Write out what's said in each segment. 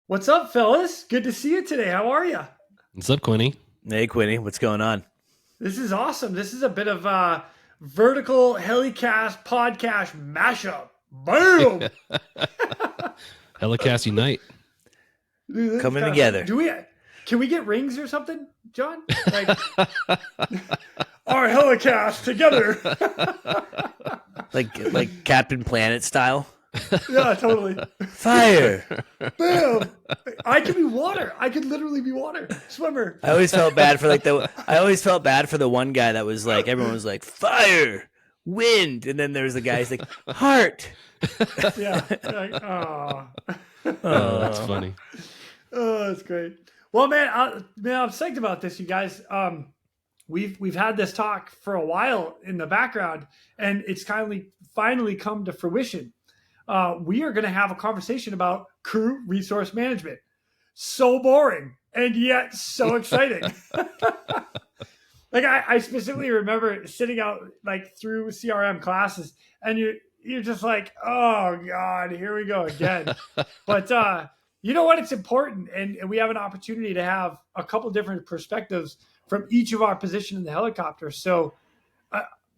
What's up, fellas? Good to see you today. How are you? What's up, Quinny? Hey, Quinny. What's going on? This is awesome. This is a bit of a Vertical HeliCASTS Podcast Mashup. Boom! HeliCASTS Unite. Dude, Coming together. Can we get rings or something, John? Like, our HeliCASTS together. like Captain Planet style. Yeah, totally. Fire. Boom. I could be water. I could literally be water. Swimmer. I always felt bad for the one guy that was like, everyone was like, fire, wind, and then there was the guy who's like, heart. Yeah. Like, oh, That's funny. Oh, that's great. Well, man, I'm psyched about this, you guys. We've had this talk for a while in the background, and it's finally come to fruition. We are going to have a conversation about crew resource management. So boring and yet so exciting. Like I specifically remember sitting out like through CRM classes, and you're just like, oh God, here we go again. But you know what? It's important, and we have an opportunity to have a couple different perspectives from each of our position in the helicopter. So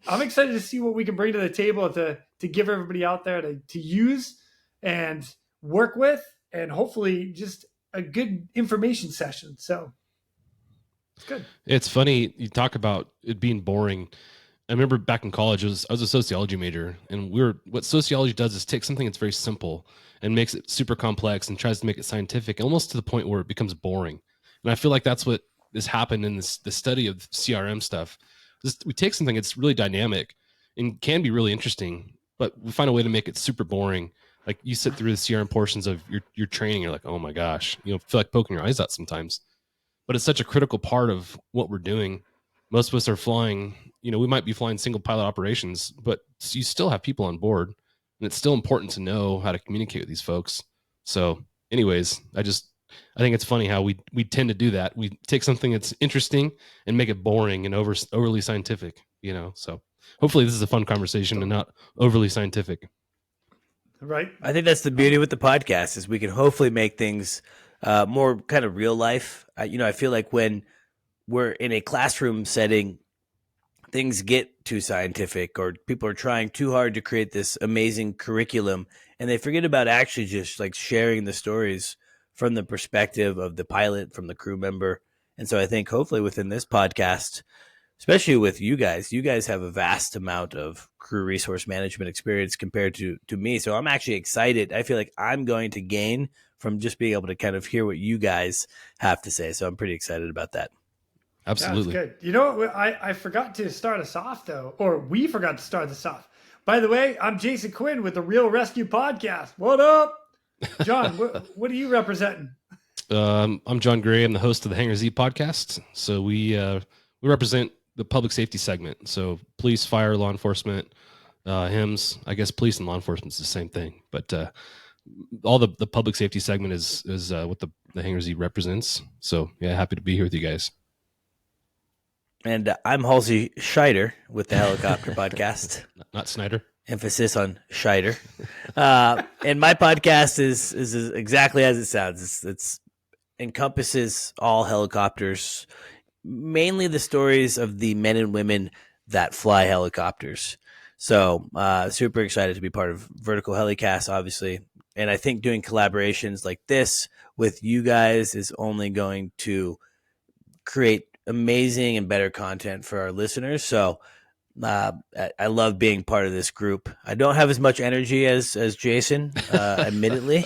I'm excited to see what we can bring to the table to give everybody out there to use and work with, and hopefully just a good information session. So it's good. It's funny you talk about it being boring. I remember back in college, I was a sociology major, and what sociology does is take something that's very simple and makes it super complex and tries to make it scientific, almost to the point where it becomes boring. And I feel like that's what has happened in the study of CRM stuff. We take something that's really dynamic and can be really interesting, but we find a way to make it super boring. Like you sit through the CRM portions of your training, you're like, oh my gosh, feel like poking your eyes out sometimes. But it's such a critical part of what we're doing. Most of us are flying, we might be flying single pilot operations, but you still have people on board, and it's still important to know how to communicate with these folks. So anyways, I think it's funny how we tend to do that. We take something that's interesting and make it boring and overly scientific, so hopefully this is a fun conversation and not overly scientific. Right. I think that's the beauty with the podcast is we can hopefully make things more kind of real life. I feel like when we're in a classroom setting, things get too scientific, or people are trying too hard to create this amazing curriculum, and they forget about actually just like sharing the stories from the perspective of the pilot, from the crew member. And so I think hopefully within this podcast, especially with you guys have a vast amount of crew resource management experience compared to me. So I'm actually excited. I feel like I'm going to gain from just being able to kind of hear what you guys have to say. So I'm pretty excited about that. Absolutely. That's good. You know what? I forgot to start us off though, or we forgot to start this off. By the way, I'm Jason Quinn with the ResQ Podcast. What up? John, what are you representing? I'm John Gray. I'm the host of the Hangar Z Podcast. So we represent the public safety segment. So police, fire, law enforcement, HIMS. I guess police and law enforcement is the same thing. But all the public safety segment is what the Hangar Z represents. So yeah, happy to be here with you guys. And I'm Halsey Schider with the Helicopter Podcast. Not Snyder. Emphasis on Schider. And my podcast is exactly as it sounds. It's encompasses all helicopters, mainly the stories of the men and women that fly helicopters. So super excited to be part of Vertical HeliCASTS, obviously. And I think doing collaborations like this with you guys is only going to create amazing and better content for our listeners. So I love being part of this group. I don't have as much energy as Jason, admittedly.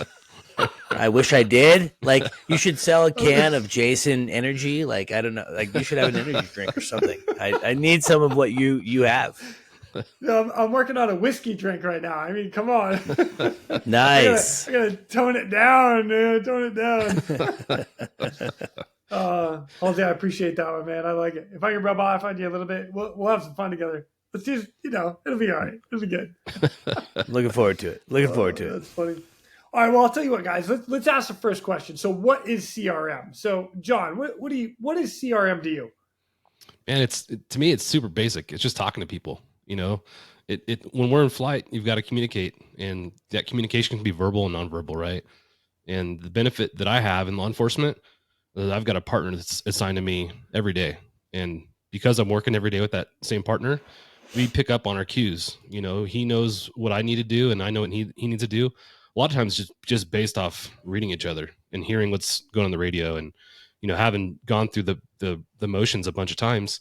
I wish I did. Like, you should sell a can of Jason energy. Like, I don't know. Like, you should have an energy drink or something. I need some of what you have. Yeah, I'm working on a whiskey drink right now. I mean, come on. Nice. I gotta tone it down, man. Tone it down. Halsey, I appreciate that one, man. I like it. If I can rub off on you a little bit, we'll have some fun together. Let's just, it'll be all right. It'll be good. Looking forward to it. That's funny. All right, well, I'll tell you what, guys. Let's ask the first question. So, what is CRM? So, John, what is CRM to you? Man, to me, it's super basic. It's just talking to people. When we're in flight, you've got to communicate, and that communication can be verbal and nonverbal, right? And the benefit that I have in law enforcement is I've got a partner that's assigned to me every day, and because I'm working every day with that same partner, we pick up on our cues. He knows what I need to do, and I know what he needs to do. A lot of times just based off reading each other and hearing what's going on the radio, and having gone through the motions a bunch of times,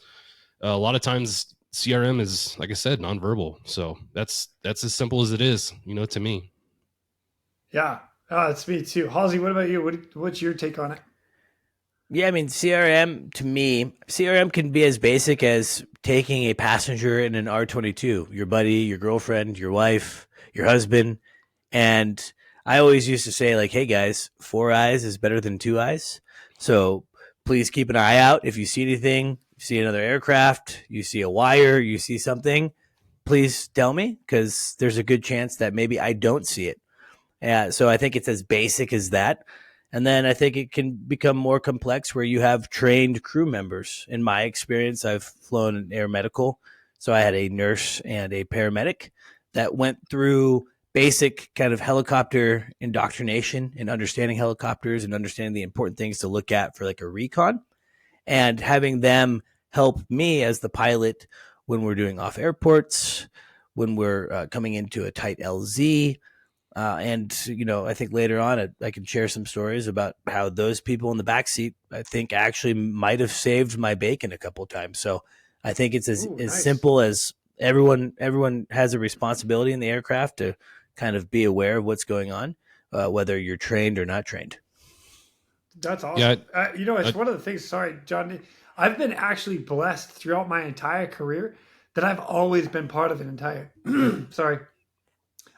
a lot of times CRM is, like I said, nonverbal. So that's as simple as it is, to me. Yeah, it's me too. Halsey, what about you? What's your take on it? Yeah, I mean, CRM, to me, CRM can be as basic as taking a passenger in an R22, your buddy, your girlfriend, your wife, your husband. And I always used to say, like, hey, guys, 4 eyes is better than 2 eyes. So please keep an eye out. If you see anything, you see another aircraft, you see a wire, you see something, please tell me, because there's a good chance that maybe I don't see it. So I think it's as basic as that. And then I think it can become more complex where you have trained crew members. In my experience, I've flown in air medical. So I had a nurse and a paramedic that went through basic kind of helicopter indoctrination and understanding helicopters and understanding the important things to look at for like a recon, and having them help me as the pilot when we're doing off airports, when we're coming into a tight LZ. And, I think later on I can share some stories about how those people in the backseat, I think, actually might have saved my bacon a couple of times. So I think it's as nice. simple as everyone has a responsibility in the aircraft to kind of be aware of what's going on, whether you're trained or not trained. That's awesome. Yeah, it's one of the things, sorry, John, I've been actually blessed throughout my entire career that I've always been part of an entire,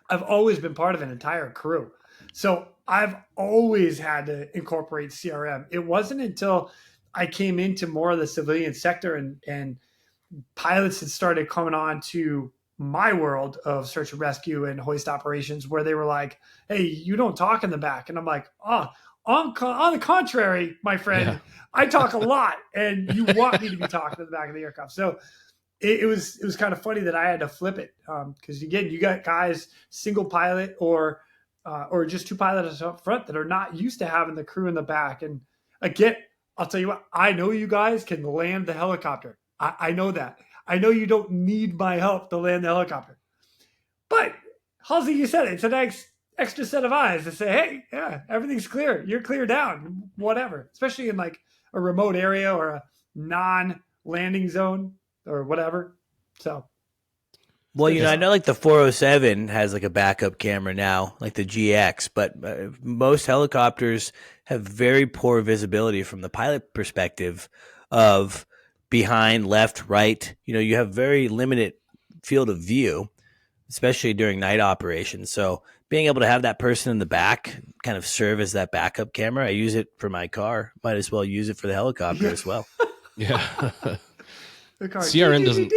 I've always been part of an entire crew. So I've always had to incorporate CRM. It wasn't until I came into more of the civilian sector and pilots had started coming on to my world of search and rescue and hoist operations where they were like, hey, you don't talk in the back. And I'm like, on the contrary, my friend, I talk a lot and you want me to be talking in the back of the aircraft. So it was kind of funny that I had to flip it. Cause again, you got guys, single pilot or just two pilots up front that are not used to having the crew in the back. And again, I'll tell you what, I know you guys can land the helicopter. I know that. I know you don't need my help to land the helicopter. But, Halsey, you said it. It's an extra set of eyes to say, hey, yeah, everything's clear. You're clear down, whatever. Especially in like a remote area or a non-landing zone or whatever. So. Well, I know like the 407 has like a backup camera now, like the GX, but most helicopters have very poor visibility from the pilot perspective of behind, left, right. You have very limited field of view, especially during night operations. So being able to have that person in the back kind of serve as that backup camera. I use it for my car. Might as well use it for the helicopter as well. Yeah. The car. CRM doesn't.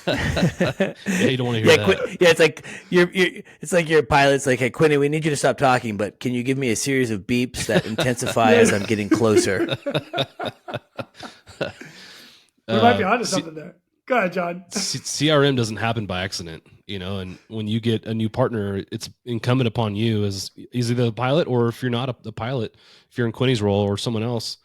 Yeah, you don't want to hear that. It's like it's like your pilot's like, hey, Quinny, we need you to stop talking, but can you give me a series of beeps that intensify as I'm getting closer? We might be onto something there. Go ahead, John. CRM doesn't happen by accident, and when you get a new partner, it's incumbent upon you as either the pilot, or if you're not the pilot, if you're in Quinny's role or someone else,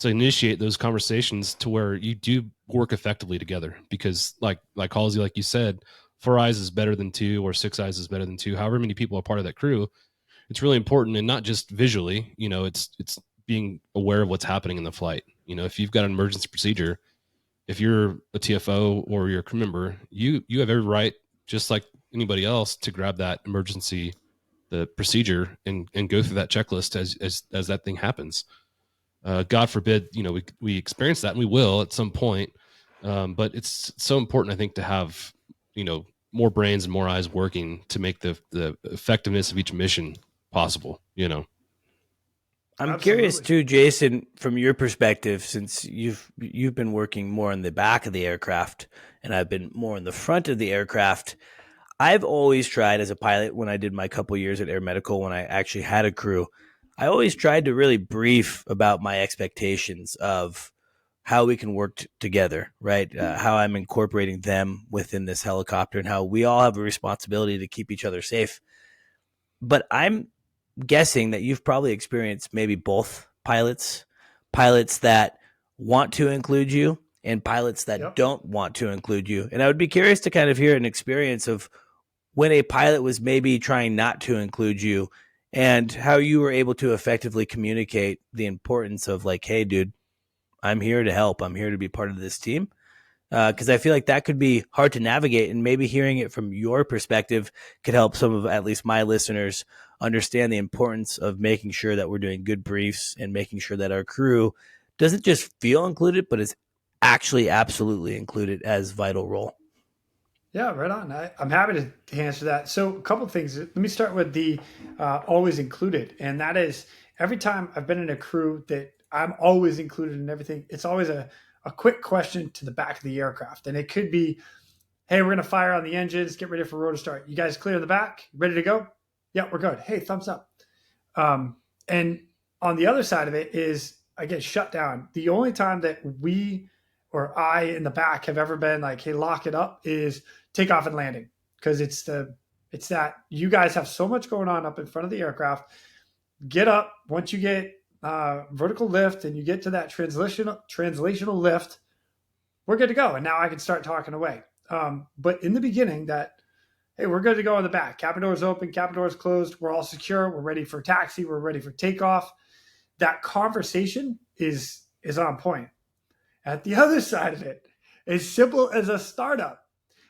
to initiate those conversations to where you do work effectively together. Because like Halsey, like you said, 4 eyes is better than 2, or 6 eyes is better than 2. However many people are part of that crew, it's really important, and not just visually. It's being aware of what's happening in the flight. If you've got an emergency procedure, if you're a TFO or you're a crew member, you have every right, just like anybody else, to grab that emergency, the procedure, and go through that checklist as that thing happens. God forbid, we experience that, and we will at some point. But it's so important, I think, to have more brains and more eyes working to make the effectiveness of each mission possible. I'm Absolutely. curious too, Jason, from your perspective, since you've been working more in the back of the aircraft and I've been more in the front of the aircraft. I've always tried as a pilot, when I did my couple years at Air Medical, when I actually had a crew, I always tried to really brief about my expectations of how we can work together, right? How I'm incorporating them within this helicopter and how we all have a responsibility to keep each other safe. But I'm guessing that you've probably experienced maybe both pilots that want to include you and pilots that don't want to include you. And I would be curious to kind of hear an experience of when a pilot was maybe trying not to include you and how you were able to effectively communicate the importance of like, hey, dude, I'm here to help. I'm here to be part of this team. Because I feel like that could be hard to navigate, and maybe hearing it from your perspective could help some of at least my listeners understand the importance of making sure that we're doing good briefs and making sure that our crew doesn't just feel included, but is actually absolutely included as vital role. Yeah, right on. I'm happy to answer that. So a couple of things. Let me start with the always included. And that is, every time I've been in a crew that I'm always included in everything, it's always a quick question to the back of the aircraft. And it could be, hey, we're going to fire on the engines, get ready for rotor start. You guys clear in the back? Ready to go? Yeah, we're good. Hey, thumbs up. And on the other side of it is I get shut down. The only time that we or I in the back have ever been like, hey, lock it up is takeoff and landing. Because it's that you guys have so much going on up in front of the aircraft. Get up. Once you get vertical lift and you get to that translational lift, we're good to go. And now I can start talking away. But in the beginning hey, we're good to go on the back. Cabin doors open, cabin doors closed. We're all secure. We're ready for taxi. We're ready for takeoff. That conversation is on point. At the other side of it, as simple as a startup,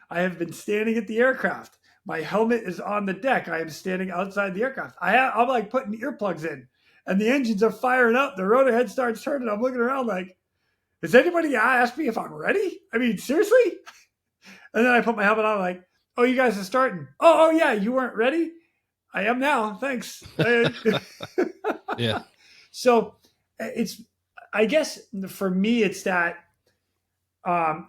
I have been standing at the aircraft. My helmet is on the deck. I am standing outside the aircraft. I'm like putting earplugs in, and the engines are firing up. The rotor head starts turning. I'm looking around like, has anybody asked me if I'm ready? I mean, seriously? And then I put my helmet on like, oh, you guys are starting. Oh yeah, you weren't ready? I am now. Thanks. Yeah. So I guess for me, it's that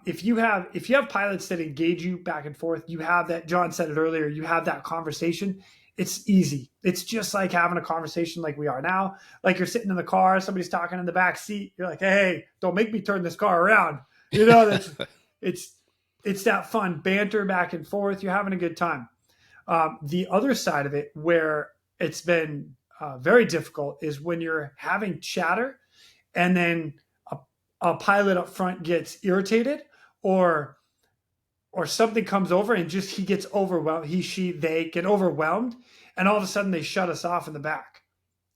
if you have pilots that engage you back and forth, you have that, John said it earlier, you have that conversation. It's easy. It's just like having a conversation like we are now. Like you're sitting in the car, somebody's talking in the back seat. You're like, hey, don't make me turn this car around. It's that fun banter back and forth. You're having a good time. The other side of it where it's been very difficult is when you're having chatter and then a pilot up front gets irritated or something comes over and just he gets overwhelmed. They get overwhelmed, and all of a sudden they shut us off in the back.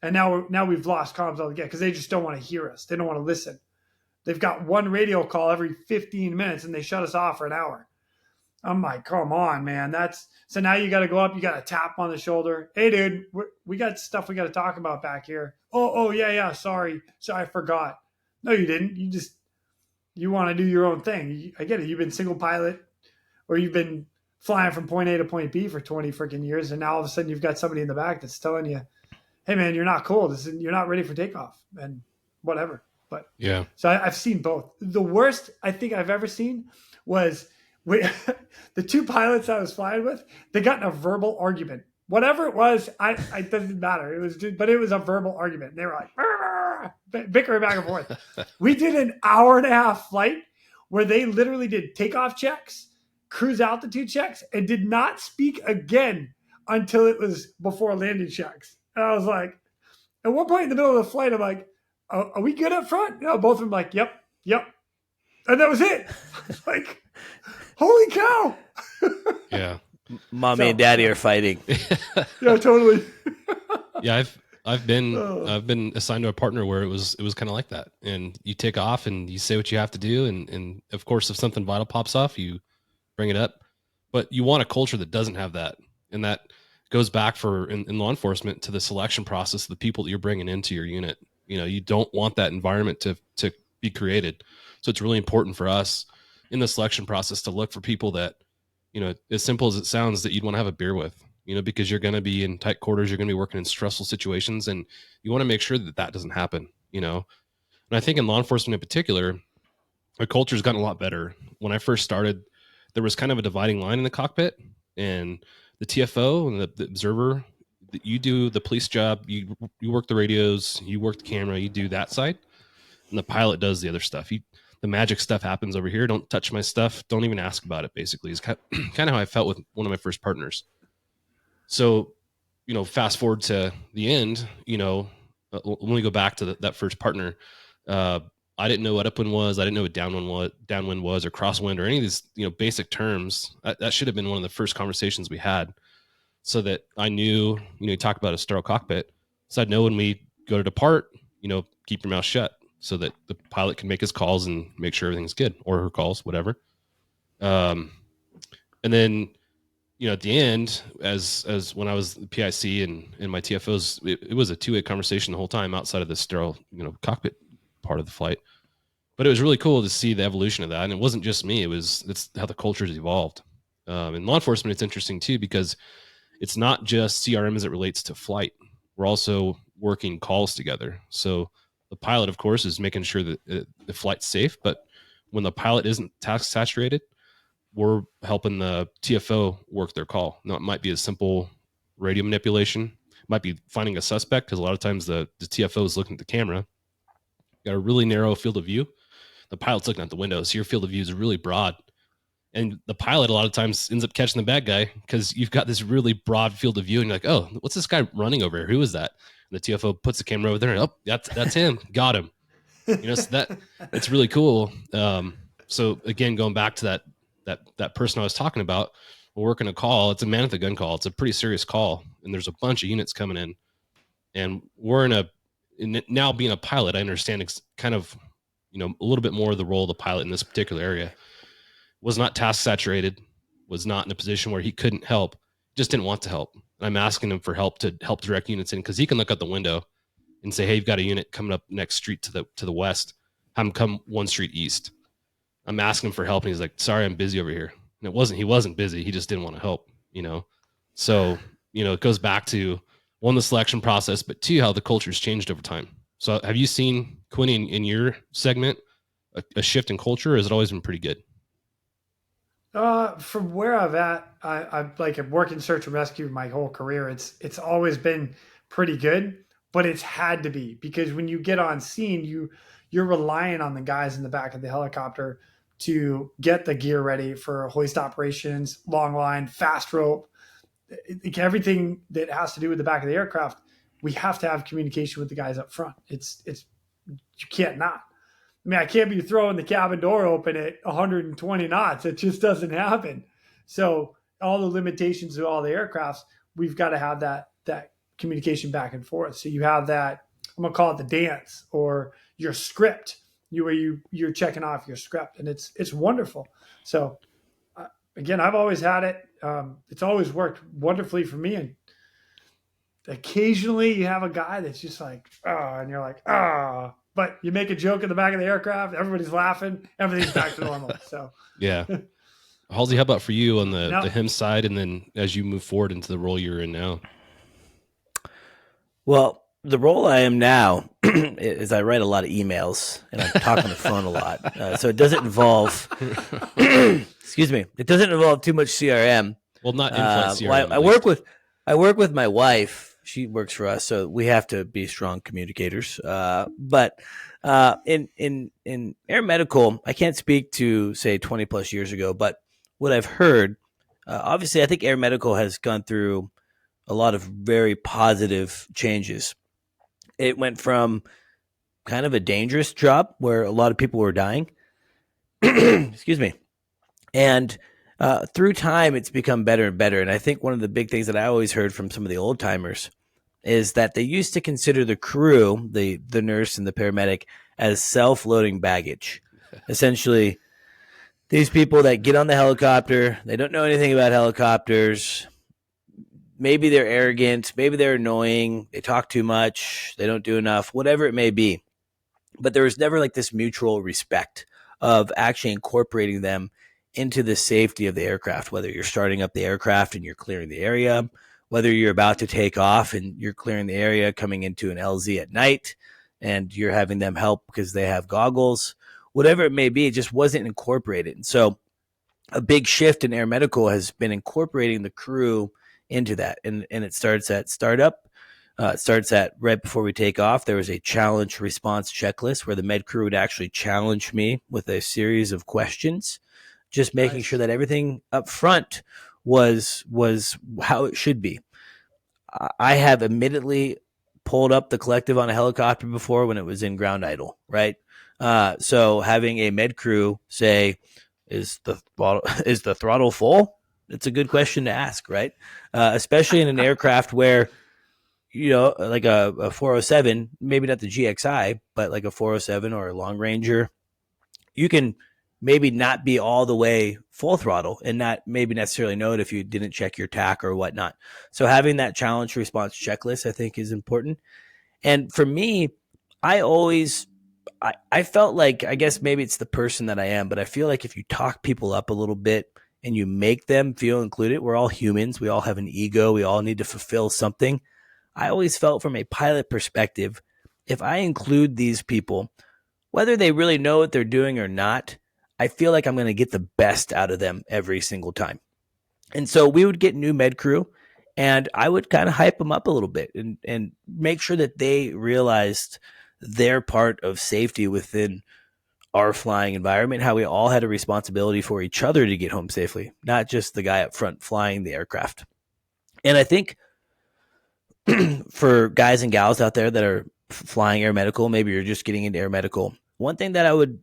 And now we've lost comms altogether because they just don't want to hear us. They don't want to listen. They've got one radio call every 15 minutes and they shut us off for an hour. I'm like, come on, man. So now you got to go up. You got to tap on the shoulder. Hey, dude, we got stuff we got to talk about back here. Oh, yeah. Sorry, I forgot. No, you didn't. You want to do your own thing. I get it. You've been single pilot or you've been flying from point A to point B for 20 freaking years. And now all of a sudden you've got somebody in the back that's telling you, hey man, you're not cool. You're not ready for takeoff and whatever. But yeah, so I've seen both. The worst I think I've ever seen was the two pilots I was flying with, they got in a verbal argument. Whatever it was, it doesn't matter. It was a verbal argument. They were like bickering back and forth. We did an hour and a half flight where they literally did takeoff checks, cruise altitude checks, and did not speak again until it was before landing checks. And I was like, at one point in the middle of the flight, I'm like, are we good up front? You know, both of them like, yep. And that was it. Like, holy cow. Yeah. Mommy and daddy are fighting. Yeah, totally. Yeah, I've been assigned to a partner where it was kind of like that. And you take off and you say what you have to do. And of course, if something vital pops off, you bring it up. But you want a culture that doesn't have that. And that goes back in law enforcement to the selection process of the people that you're bringing into your unit. You know, you don't want that environment to be created. So it's really important for us in the selection process to look for people that as simple as it sounds, that you'd want to have a beer with, because you're going to be in tight quarters, you're going to be working in stressful situations, and you want to make sure that doesn't happen. And I think in law enforcement in particular, our culture's gotten a lot better. When I first started, there was kind of a dividing line in the cockpit, and the TFO and the observer, you do the police job, you work the radios, you work the camera, you do that side, and the pilot does the other stuff. The magic stuff happens over here. Don't touch my stuff. Don't even ask about it, basically, is kind of how I felt with one of my first partners. So, fast forward to the end, when we go back to that first partner, I didn't know what upwind was. I didn't know what downwind was, or crosswind, or any of these, basic terms. That should have been one of the first conversations we had, so that I knew, talk about a sterile cockpit. So I'd know when we go to depart, keep your mouth shut, so that the pilot can make his calls and make sure everything's good, or her calls, whatever. And then, at the end, as when I was the PIC and my TFOs, it was a two-way conversation the whole time outside of the sterile, cockpit part of the flight. But it was really cool to see the evolution of that. And it wasn't just me. It's how the culture has evolved. In law enforcement, it's interesting too, because it's not just CRM as it relates to flight. We're also working calls together. So the pilot, of course, is making sure that the flight's safe. But when the pilot isn't task saturated, we're helping the TFO work their call. Now, it might be a simple radio manipulation. It might be finding a suspect, because a lot of times the TFO is looking at the camera. You got a really narrow field of view. The pilot's looking out the window, so your field of view is really broad. And the pilot a lot of times ends up catching the bad guy, because you've got this really broad field of view, and you're like, oh, what's this guy running over here? Who is that? And the TFO puts the camera over there, and oh, that's him. Got him. So that it's really cool. So again, going back to that person I was talking about, we're working a call. It's a man with a gun call. It's a pretty serious call, and there's a bunch of units coming in, and we're now being a pilot, I understand kind of, a little bit more of the role of the pilot in this particular area. Was not task saturated, was not in a position where he couldn't help, just didn't want to help. And I'm asking him for help to help direct units in, because he can look out the window and say, hey, you've got a unit coming up next street to the west. Have him come one street east. I'm asking him for help, and he's like, sorry, I'm busy over here. And he wasn't busy. He just didn't want to help, So, it goes back to, one, the selection process, but two, how the culture's changed over time. So have you seen, Quinny, in your segment, a shift in culture, or has it always been pretty good? From where I'm at, I've worked in search and rescue my whole career. It's always been pretty good, but it's had to be, because when you get on scene, you're relying on the guys in the back of the helicopter to get the gear ready for hoist operations, long line, fast rope, everything that has to do with the back of the aircraft. We have to have communication with the guys up front. It's you can't not. I mean, I can't be throwing the cabin door open at 120 knots. It just doesn't happen. So all the limitations of all the aircrafts, we've got to have that communication back and forth. So you have that, I'm gonna call it the dance, or your script, where you're checking off your script, and it's wonderful. So again, I've always had it. It's always worked wonderfully for me. And occasionally you have a guy that's just like, and you're like, but you make a joke in the back of the aircraft, everybody's laughing, everything's back to normal. So yeah. Halsey, how about for you on the him side, and then as you move forward into the role you're in now? Well, the role I am now is I write a lot of emails, and I talk on the phone a lot. So it doesn't involve, excuse me, it doesn't involve too much CRM. Well, not in-flight CRM. Well, I work with my wife. She works for us, so we have to be strong communicators. But in air medical, I can't speak to, say, 20 plus years ago, but what I've heard, obviously, I think air medical has gone through a lot of very positive changes. It went from kind of a dangerous job where a lot of people were dying. Excuse me. And through time, it's become better and better. And I think one of the big things that I always heard from some of the old timers is that they used to consider the crew, the nurse and the paramedic, as self-loading baggage. Essentially, these people that get on the helicopter, they don't know anything about helicopters. Maybe they're arrogant, maybe they're annoying, they talk too much, they don't do enough, whatever it may be. But there was never like this mutual respect of actually incorporating them into the safety of the aircraft, whether you're starting up the aircraft and you're clearing the area, whether you're about to take off and you're clearing the area coming into an LZ at night and you're having them help because they have goggles, whatever it may be, it just wasn't incorporated. And so a big shift in air medical has been incorporating the crew into that. And it starts at startup. It starts at right before we take off. There was a challenge response checklist where the med crew would actually challenge me with a series of questions, just making sure that everything up front was how it should be. I have admittedly pulled up the collective on a helicopter before when it was in ground idle, right? So having a med crew say, is the throttle full? It's a good question to ask, right? Especially in an aircraft where, like a 407, maybe not the GXI, but like a 407 or a Long Ranger, you can maybe not be all the way full throttle and not maybe necessarily know it if you didn't check your tack or whatnot. So having that challenge response checklist, I think, is important. And for me, I felt like, I guess maybe it's the person that I am, but I feel like if you talk people up a little bit and you make them feel included, we're all humans. We all have an ego. We all need to fulfill something. I always felt from a pilot perspective, if I include these people, whether they really know what they're doing or not, I feel like I'm going to get the best out of them every single time. And so we would get new med crew and I would kind of hype them up a little bit and make sure that they realized their part of safety within our flying environment, how we all had a responsibility for each other to get home safely, not just the guy up front flying the aircraft. And I think for guys and gals out there that are flying air medical, maybe you're just getting into air medical, one thing that I would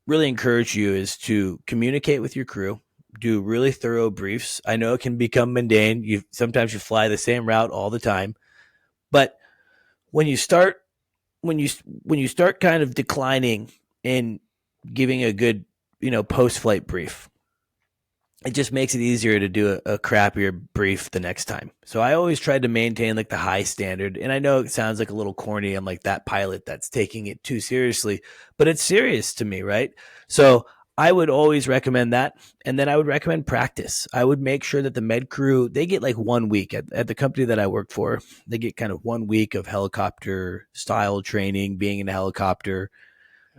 really encourage you is to communicate with your crew, do really thorough briefs. I know it can become mundane. Sometimes you fly the same route all the time, but when you start kind of declining and giving a good, post-flight brief, it just makes it easier to do a crappier brief the next time. So I always tried to maintain like the high standard. And I know it sounds like a little corny. I'm like that pilot that's taking it too seriously, but it's serious to me, right? So I would always recommend that. And then I would recommend practice. I would make sure that the med crew, they get like 1 week at the company that I worked for. They get kind of 1 week of helicopter style training, being in a helicopter,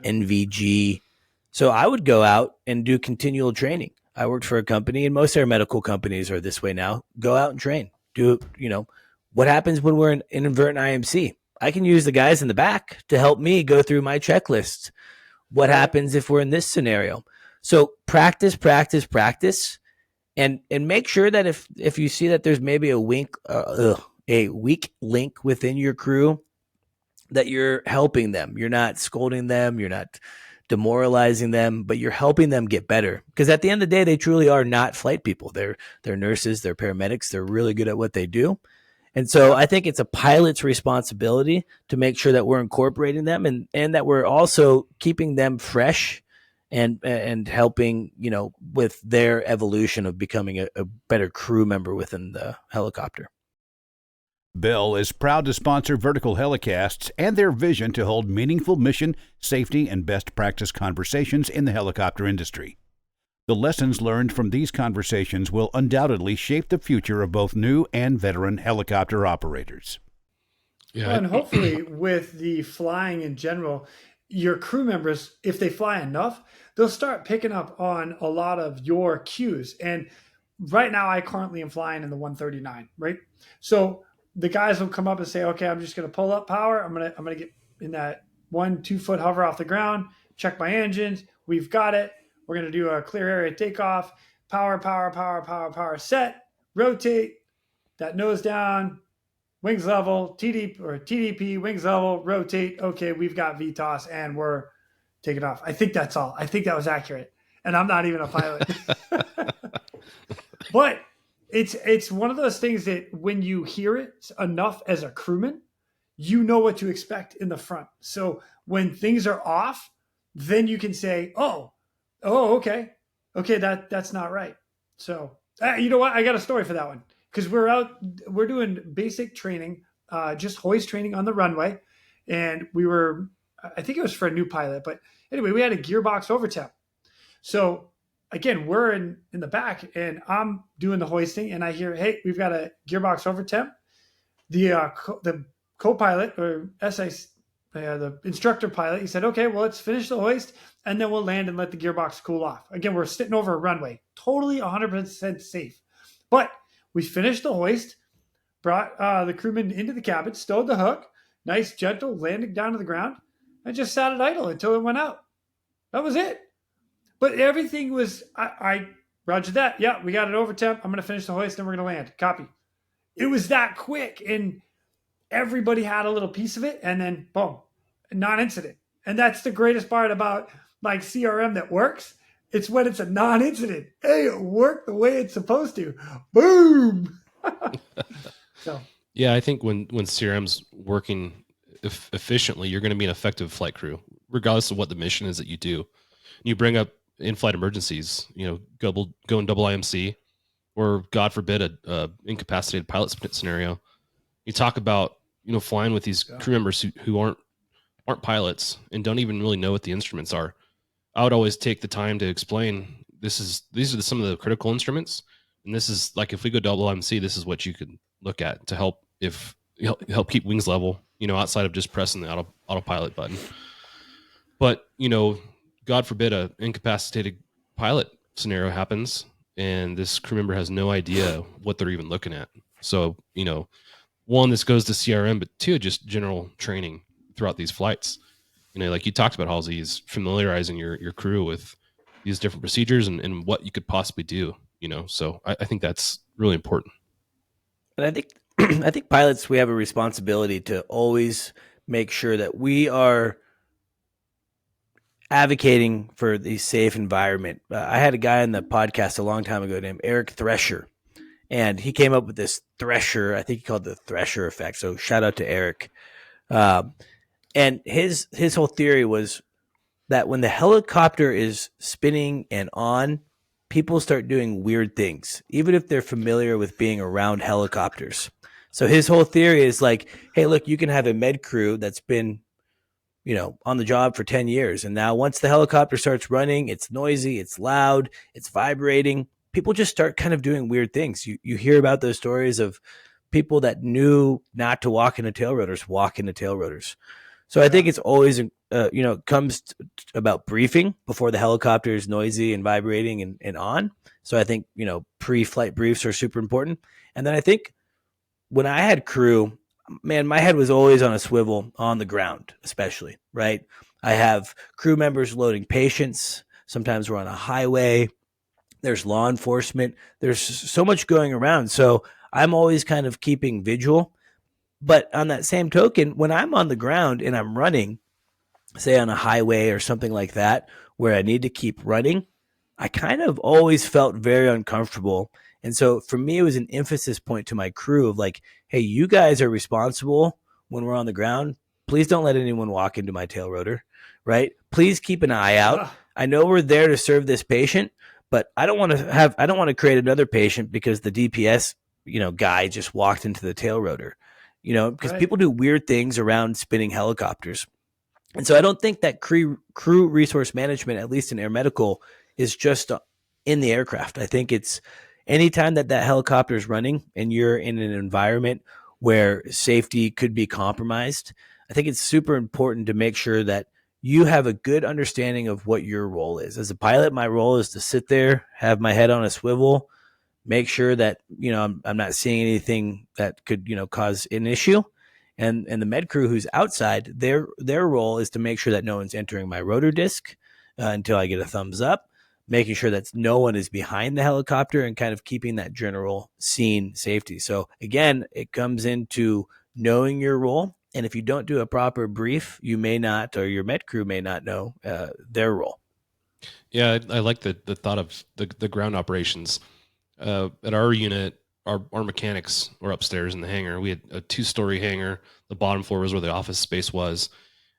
NVG. So I would go out and do continual training. I worked for a company, and most air medical companies are this way now. Go out and train. Do, what happens when we're in invert IMC? I can use the guys in the back to help me go through my checklist. What happens if we're in this scenario? So practice, and make sure that if you see that there's maybe a weak link within your crew, that you're helping them. You're not scolding them. You're not demoralizing them, but you're helping them get better. Because at the end of the day, they truly are not flight people. They're nurses, they're paramedics, they're really good at what they do. And so I think it's a pilot's responsibility to make sure that we're incorporating them and that we're also keeping them fresh and helping, with their evolution of becoming a better crew member within the helicopter. Bell is proud to sponsor Vertical HeliCASTS and their vision to hold meaningful mission, safety, and best practice conversations in the helicopter industry. The lessons learned from these conversations will undoubtedly shape the future of both new and veteran helicopter operators. Yeah, and hopefully with the flying in general, your crew members, if they fly enough, they'll start picking up on a lot of your cues. And right now I currently am flying in the 139, right? So the guys will come up and say, okay, I'm just going to pull up power. I'm going to get in that 1-2 foot hover off the ground, check my engines. We've got it. We're going to do a clear area takeoff, power, set, rotate, that nose down, wings level, TDP, wings level, rotate. Okay, we've got VTOS and we're taking off. I think that's all. I think that was accurate. And I'm not even a pilot. But it's one of those things that when you hear it enough as a crewman, you know what to expect in the front. So when things are off, then you can say, okay, that's not right. So you know what? I got a story for that one because we're doing basic training, just hoist training on the runway. And I think it was for a new pilot, but anyway, we had a gearbox overtap. So again, we're in the back, and I'm doing the hoisting, and I hear, hey, we've got a gearbox over temp. The co-pilot or the instructor pilot, he said, okay, well, let's finish the hoist, and then we'll land and let the gearbox cool off. Again, we're sitting over a runway, totally 100% safe. But we finished the hoist, brought the crewman into the cabin, stowed the hook, nice, gentle landing down to the ground, and just sat it idle until it went out. That was it. But everything was, I roger that. Yeah, we got it over temp. I'm going to finish the hoist, and we're going to land. Copy. It was that quick, and everybody had a little piece of it, and then boom, non-incident. And that's the greatest part about like CRM that works. It's when it's a non-incident. Hey, it worked the way it's supposed to. Boom. So yeah, I think when CRM's working efficiently, you're going to be an effective flight crew, regardless of what the mission is that you do. You bring up in-flight emergencies, go in double IMC, or God forbid a incapacitated pilot scenario. You talk about flying with these crew members who aren't pilots and don't even really know what the instruments are. I would always take the time to explain these are some of the critical instruments, and this is like if we go double IMC, this is what you could look at to help keep wings level, outside of just pressing the autopilot button. But God forbid a incapacitated pilot scenario happens, and this crew member has no idea what they're even looking at. So, one, this goes to CRM, but two, just general training throughout these flights. Like you talked about, Halsey, is familiarizing your crew with these different procedures and what you could possibly do, So I think that's really important. And I think pilots, we have a responsibility to always make sure that we are advocating for the safe environment. I had a guy on the podcast a long time ago named Eric Thresher, and he came up with this Thresher. I think he called it the Thresher effect. So shout out to Eric. And his whole theory was that when the helicopter is spinning and on, people start doing weird things, even if they're familiar with being around helicopters. So his whole theory is like, hey, look, you can have a med crew that's been on the job for 10 years. And now once the helicopter starts running, it's noisy, it's loud, it's vibrating. People just start kind of doing weird things. You hear about those stories of people that knew not to walk into tail rotors, walk into tail rotors. So I think it's always, comes about briefing before the helicopter is noisy and vibrating and on. So I think, pre-flight briefs are super important. And then I think when I had crew, man, my head was always on a swivel on the ground, especially, right? I have crew members loading patients. Sometimes we're on a highway. There's law enforcement. There's so much going around. So I'm always kind of keeping vigil. But on that same token, when I'm on the ground and I'm running, say on a highway or something like that, where I need to keep running, I kind of always felt very uncomfortable. And so for me, it was an emphasis point to my crew of like, hey, you guys are responsible when we're on the ground. Please don't let anyone walk into my tail rotor, right? Please keep an eye out. I know we're there to serve this patient, but I don't want to create another patient because the DPS, guy just walked into the tail rotor, because people do weird things around spinning helicopters. And so I don't think that crew resource management, at least in air medical, is just in the aircraft. I think it's anytime that helicopter is running and you're in an environment where safety could be compromised, I think it's super important to make sure that you have a good understanding of what your role is. As a pilot, my role is to sit there, have my head on a swivel, make sure that, I'm not seeing anything that could, cause an issue. And the med crew who's outside, their role is to make sure that no one's entering my rotor disc until I get a thumbs up, making sure that no one is behind the helicopter and kind of keeping that general scene safety. So again, it comes into knowing your role. And if you don't do a proper brief, you may not, or your med crew may not know their role. Yeah, I like the thought of the ground operations. At our unit, our mechanics were upstairs in the hangar. We had a 2-story hangar. The bottom floor was where the office space was.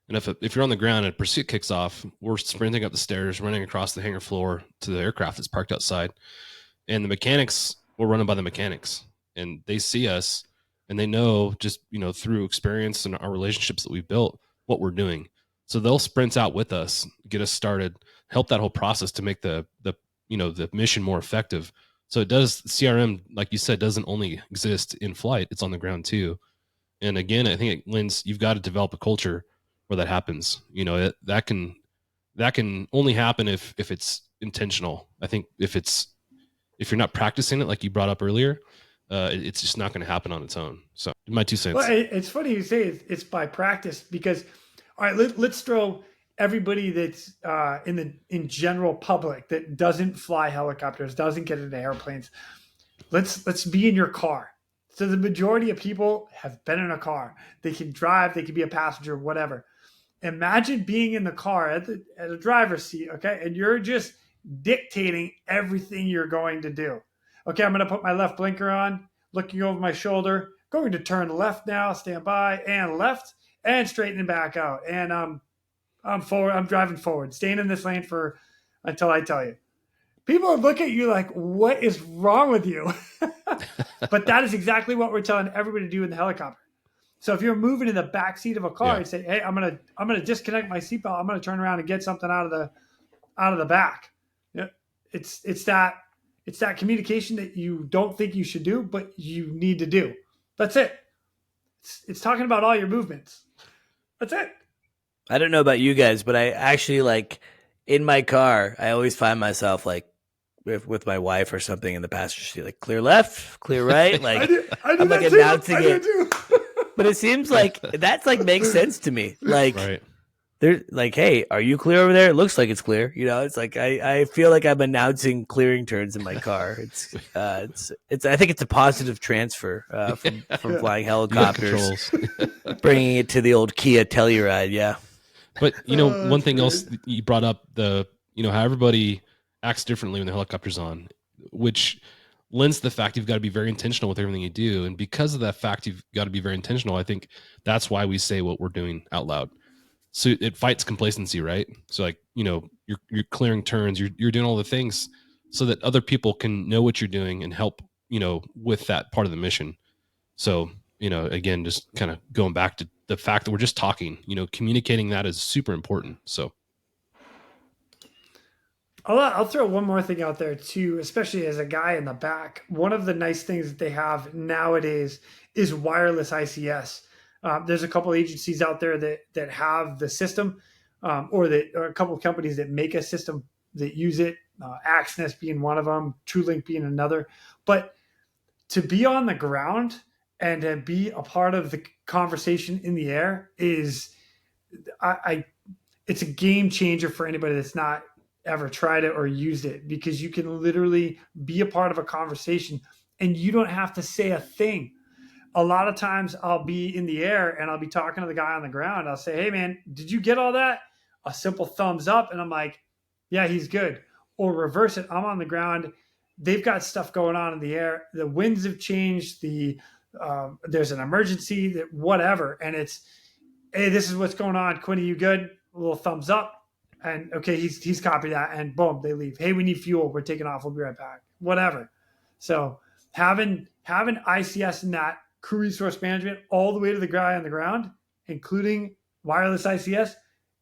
And if you're on the ground and a pursuit kicks off, we're sprinting up the stairs, running across the hangar floor to the aircraft that's parked outside. And the mechanics were running by the mechanics. And they see us, and they know just, through experience and our relationships that we've built, what we're doing. So they'll sprint out with us, get us started, help that whole process to make the the mission more effective. So it does, CRM, like you said, doesn't only exist in flight, it's on the ground too. And again, I think you've got to develop a culture where that happens. That can only happen if it's intentional. I think if you're not practicing it, like you brought up earlier, it's just not going to happen on its own. So my 2 cents. Well, it's funny you say it's by practice, because, all right, let's throw everybody that's in general public that doesn't fly helicopters, doesn't get into airplanes. Let's be in your car. So the majority of people have been in a car. They can drive, they can be a passenger, whatever. Imagine being in the car at the driver's seat, okay? And you're just dictating everything you're going to do. Okay, I'm going to put my left blinker on, looking over my shoulder, going to turn left now, stand by, and left, and straightening back out. And I'm forward. I'm driving forward, staying in this lane until I tell you. People look at you like, what is wrong with you? But that is exactly what we're telling everybody to do in the helicopter. So if you're moving in the back seat of a car and say, hey, I'm gonna disconnect my seatbelt, I'm gonna turn around and get something out of the back. Yeah, it's that communication that you don't think you should do, but you need to do. That's it. It's talking about all your movements. That's it. I don't know about you guys, but I actually, in my car, I always find myself with my wife or something in the passenger seat, like clear left, clear right. Like I'm like announcing it. But it seems like that's makes sense to me. Right. They're like, hey, are you clear over there? It looks like it's clear. It's like I feel like I'm announcing clearing turns in my car. It's I think it's a positive transfer from flying helicopters, bringing it to the old Kia Telluride. Yeah. But one thing else you brought up, how everybody acts differently when the helicopter's on, which lends to the fact you've got to be very intentional with everything you do. And because of that fact, you've got to be very intentional. I think that's why we say what we're doing out loud. So it fights complacency, right? So you're clearing turns, you're doing all the things so that other people can know what you're doing and help, with that part of the mission. So, again, just kind of going back to the fact that we're just talking, communicating that is super important. So I'll throw one more thing out there too, especially as a guy in the back. One of the nice things that they have nowadays is wireless ICS. There's a couple agencies out there that have the system, or a couple of companies that make a system that use it. Axness being one of them, TrueLink being another. But to be on the ground and to be a part of the conversation in the air is, it's a game changer for anybody that's not ever tried it or used it, because you can literally be a part of a conversation and you don't have to say a thing. A lot of times I'll be in the air and I'll be talking to the guy on the ground. I'll say, hey man, did you get all that? A simple thumbs up. And I'm like, yeah, he's good. Or reverse it. I'm on the ground. They've got stuff going on in the air. The winds have changed. There's an emergency, that whatever. And it's, hey, this is what's going on. Quinny, you good? A little thumbs up. And okay, he's copied that, and boom, they leave. Hey, we need fuel. We're taking off. We'll be right back. Whatever. So having ICS in that crew resource management all the way to the guy on the ground, including wireless ICS,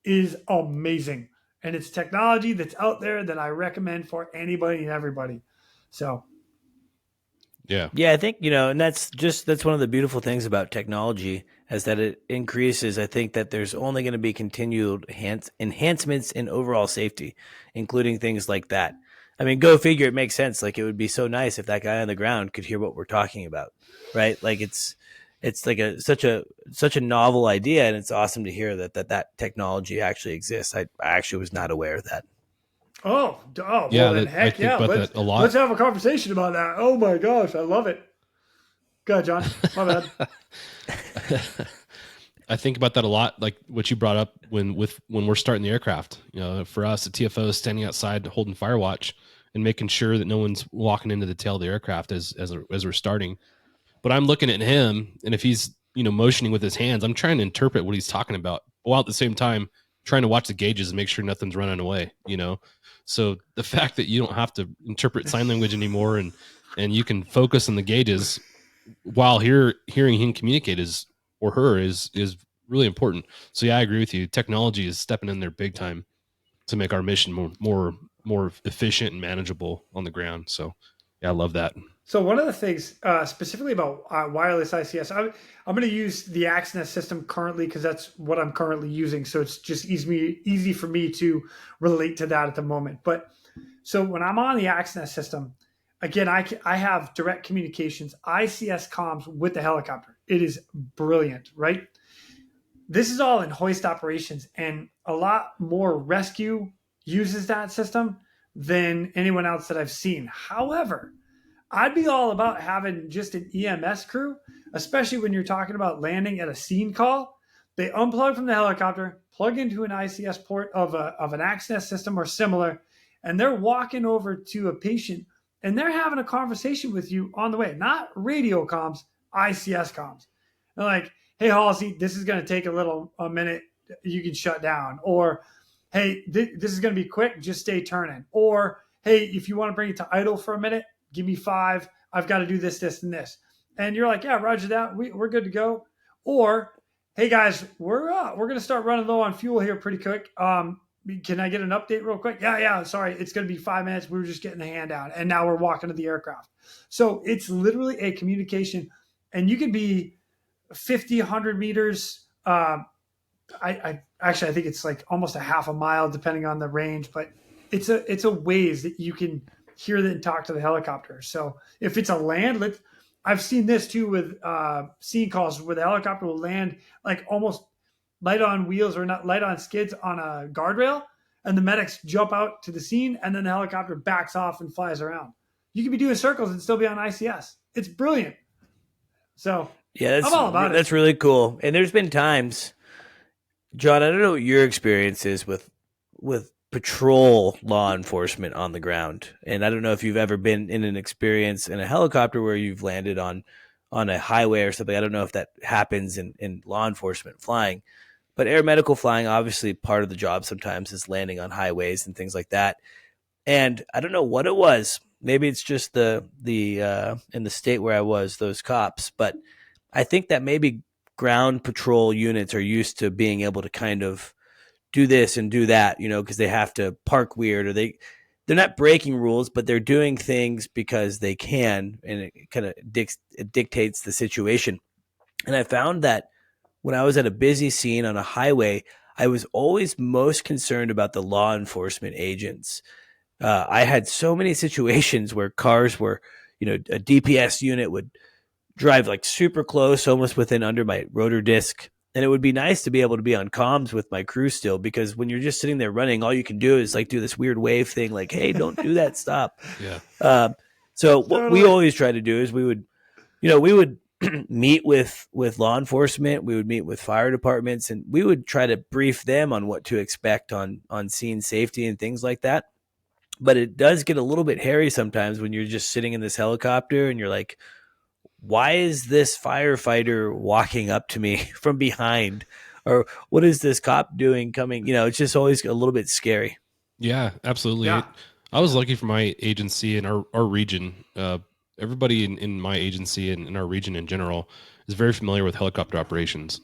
is amazing. And it's technology that's out there that I recommend for anybody and everybody. So yeah, I think, and that's one of the beautiful things about technology, is that it increases. I think that there's only going to be continued enhancements in overall safety, including things like that. I mean, go figure. It makes sense. Like, it would be so nice if that guy on the ground could hear what we're talking about, right? Like, it's like such a novel idea, and it's awesome to hear that technology actually exists. I actually was not aware of that. Oh, yeah, well, then heck yeah. That a lot. Let's have a conversation about that. Oh my gosh, I love it. Go ahead, John. My bad. I think about that a lot, like what you brought up when we're starting the aircraft. For us, the TFO is standing outside holding fire watch and making sure that no one's walking into the tail of the aircraft as we're starting. But I'm looking at him, and if he's motioning with his hands, I'm trying to interpret what he's talking about, while at the same time trying to watch the gauges and make sure nothing's running away. So the fact that you don't have to interpret sign language anymore, and you can focus on the gauges while hearing him communicate is really important. So yeah, I agree with you. Technology is stepping in there big time to make our mission more more efficient and manageable on the ground. So yeah, I love that. So one of the things specifically about wireless ICS, I'm going to use the AXNET system currently because that's what I'm currently using. So it's just easy for me to relate to that at the moment. But so when I'm on the AXNET system, again, I have direct communications, ICS comms with the helicopter. It is brilliant, right? This is all in hoist operations, and a lot more ResQ uses that system than anyone else that I've seen. However, I'd be all about having just an EMS crew, especially when you're talking about landing at a scene call. They unplug from the helicopter, plug into an ICS port of an AXNET system or similar, and they're walking over to a patient and they're having a conversation with you on the way, not radio comms, ICS comms. They're like, hey, Halsey, this is going to take a minute. You can shut down. Or, hey, this is going to be quick. Just stay turning. Or, hey, if you want to bring it to idle for a minute, give me 5. I've got to do this, this, and this. And you're like, yeah, roger that. We're good to go. Or, hey, guys, we're going to start running low on fuel here pretty quick. Can I get an update real quick? Yeah. Sorry, it's going to be 5 minutes. We were just getting the hand down, and now we're walking to the aircraft. So it's literally a communication, and you could be 50, 100 meters. I think it's like almost a half a mile, depending on the range, but it's a ways that you can hear and talk to the helicopter. So if it's a land, I've seen this too with scene calls where the helicopter will land like almost light on wheels or not light on skids on a guardrail, and the medics jump out to the scene, and then the helicopter backs off and flies around. You could be doing circles and still be on ICS. It's brilliant. So yeah, I'm all about it. That's really cool. And there's been times, John, I don't know what your experience is with patrol law enforcement on the ground. And I don't know if you've ever been in an experience in a helicopter where you've landed on a highway or something. I don't know if that happens in law enforcement flying, but air medical flying, obviously part of the job sometimes is landing on highways and things like that. And I don't know what it was. Maybe it's just the in the state where I was, those cops, but I think that maybe ground patrol units are used to being able to kind of do this and do that, because they have to park weird, or they're not breaking rules, but they're doing things because they can, and it kind of dictates the situation. And I found that when I was at a busy scene on a highway, I was always most concerned about the law enforcement agents. I had so many situations where cars were, a DPS unit would drive like super close, almost within under my rotor disc. And it would be nice to be able to be on comms with my crew still, because when you're just sitting there running, all you can do is like do this weird wave thing, like, hey, don't do that, stop. Yeah. So what we always try to do is we would meet with law enforcement, we would meet with fire departments, and we would try to brief them on what to expect on scene safety and things like that. But it does get a little bit hairy sometimes when you're just sitting in this helicopter and you're like, why is this firefighter walking up to me from behind? Or what is this cop doing coming? It's just always a little bit scary. Yeah, absolutely. Yeah. I was lucky for my agency and our region. Everybody in my agency and in our region in general is very familiar with helicopter operations.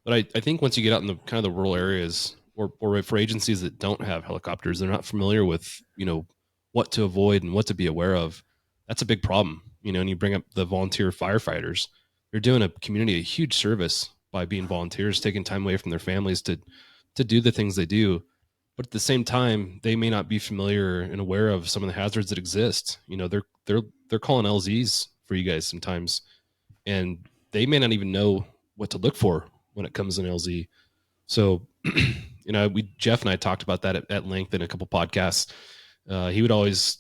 But I think once you get out in the kind of the rural areas, or for agencies that don't have helicopters, they're not familiar with, what to avoid and what to be aware of. That's a big problem. And you bring up the volunteer firefighters. They're doing a community a huge service by being volunteers, taking time away from their families to do the things they do. But at the same time, they may not be familiar and aware of some of the hazards that exist. They're calling LZs for you guys sometimes, and they may not even know what to look for when it comes in LZ. So, Jeff and I talked about that at length in a couple podcasts. He would always,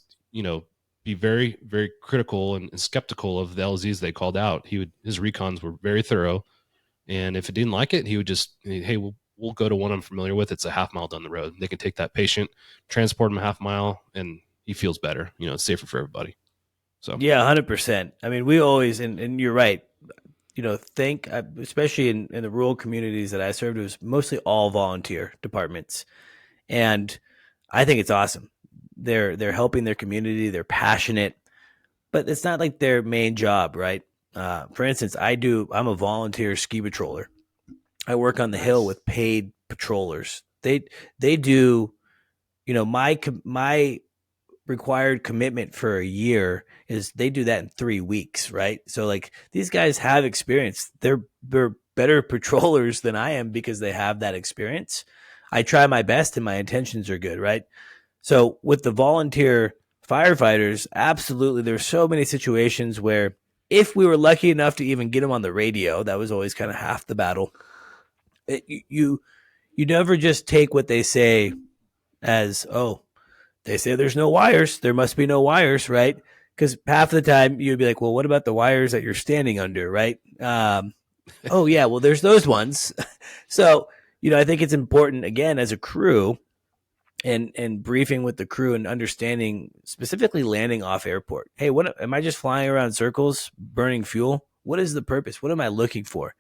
be very, very critical and skeptical of the LZs they called out. His recons were very thorough, and if it didn't like it, he would just, hey, we'll go to one I'm familiar with. It's a half mile down the road. They can take that patient, transport him a half mile, and he feels better. It's safer for everybody. So yeah, 100%. I mean, we always, and you're right. Think, especially in the rural communities that I served, it was mostly all volunteer departments, and I think it's awesome. They're helping their community. They're passionate, but it's not like their main job, right? For instance, I'm a volunteer ski patroller. I work on the hill with paid patrollers. They do, my required commitment for a year is they do that in 3 weeks, right? So like these guys have experience. They're better patrollers than I am because they have that experience. I try my best and my intentions are good, right? So with the volunteer firefighters, absolutely, there's so many situations where if we were lucky enough to even get them on the radio, that was always kind of half the battle. You never just take what they say as, oh, they say there's no wires, there must be no wires, right? Because half the time you'd be like, well, what about the wires that you're standing under, right? Oh, yeah, well, there's those ones. So, I think it's important, again, as a crew and briefing with the crew and understanding specifically landing off airport. Hey, what am I just flying around circles, burning fuel? What is the purpose? What am I looking for?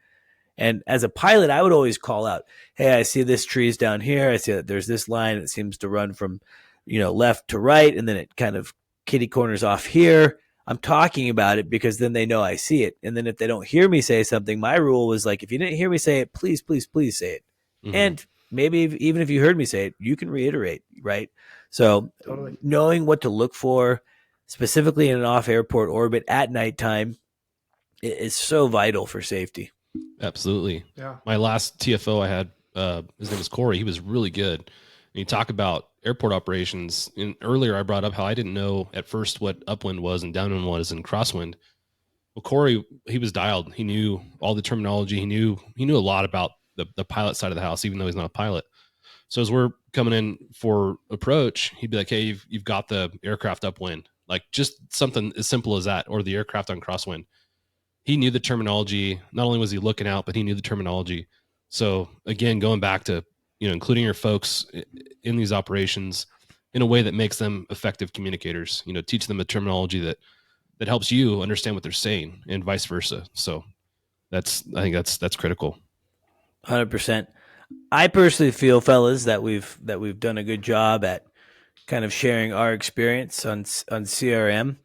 And as a pilot, I would always call out, hey, I see this tree's down here. I see that there's this line that seems to run from, left to right, and then it kind of kitty corners off here. I'm talking about it because then they know I see it. And then if they don't hear me say something, my rule was like, if you didn't hear me say it, please, please, please say it. Mm-hmm. And maybe even if you heard me say it, you can reiterate, right? So totally. Knowing what to look for, specifically in an off-airport orbit at nighttime, is so vital for safety. Absolutely. Yeah. My last TFO I had, his name was Corey. He was really good. And you talk about airport operations. And earlier I brought up how I didn't know at first what upwind was and downwind was and crosswind. Well, Corey, he was dialed. He knew all the terminology. He knew a lot about the pilot side of the house, even though he's not a pilot. So as we're coming in for approach, he'd be like, hey, you've got the aircraft upwind, like just something as simple as that, or the aircraft on crosswind. He knew the terminology. Not only was he looking out, but he knew the terminology. So again, going back to, including your folks in these operations in a way that makes them effective communicators, teach them a terminology that helps you understand what they're saying and vice versa. So I think that's critical. 100%. I personally feel, fellas, that we've done a good job at kind of sharing our experience on CRM.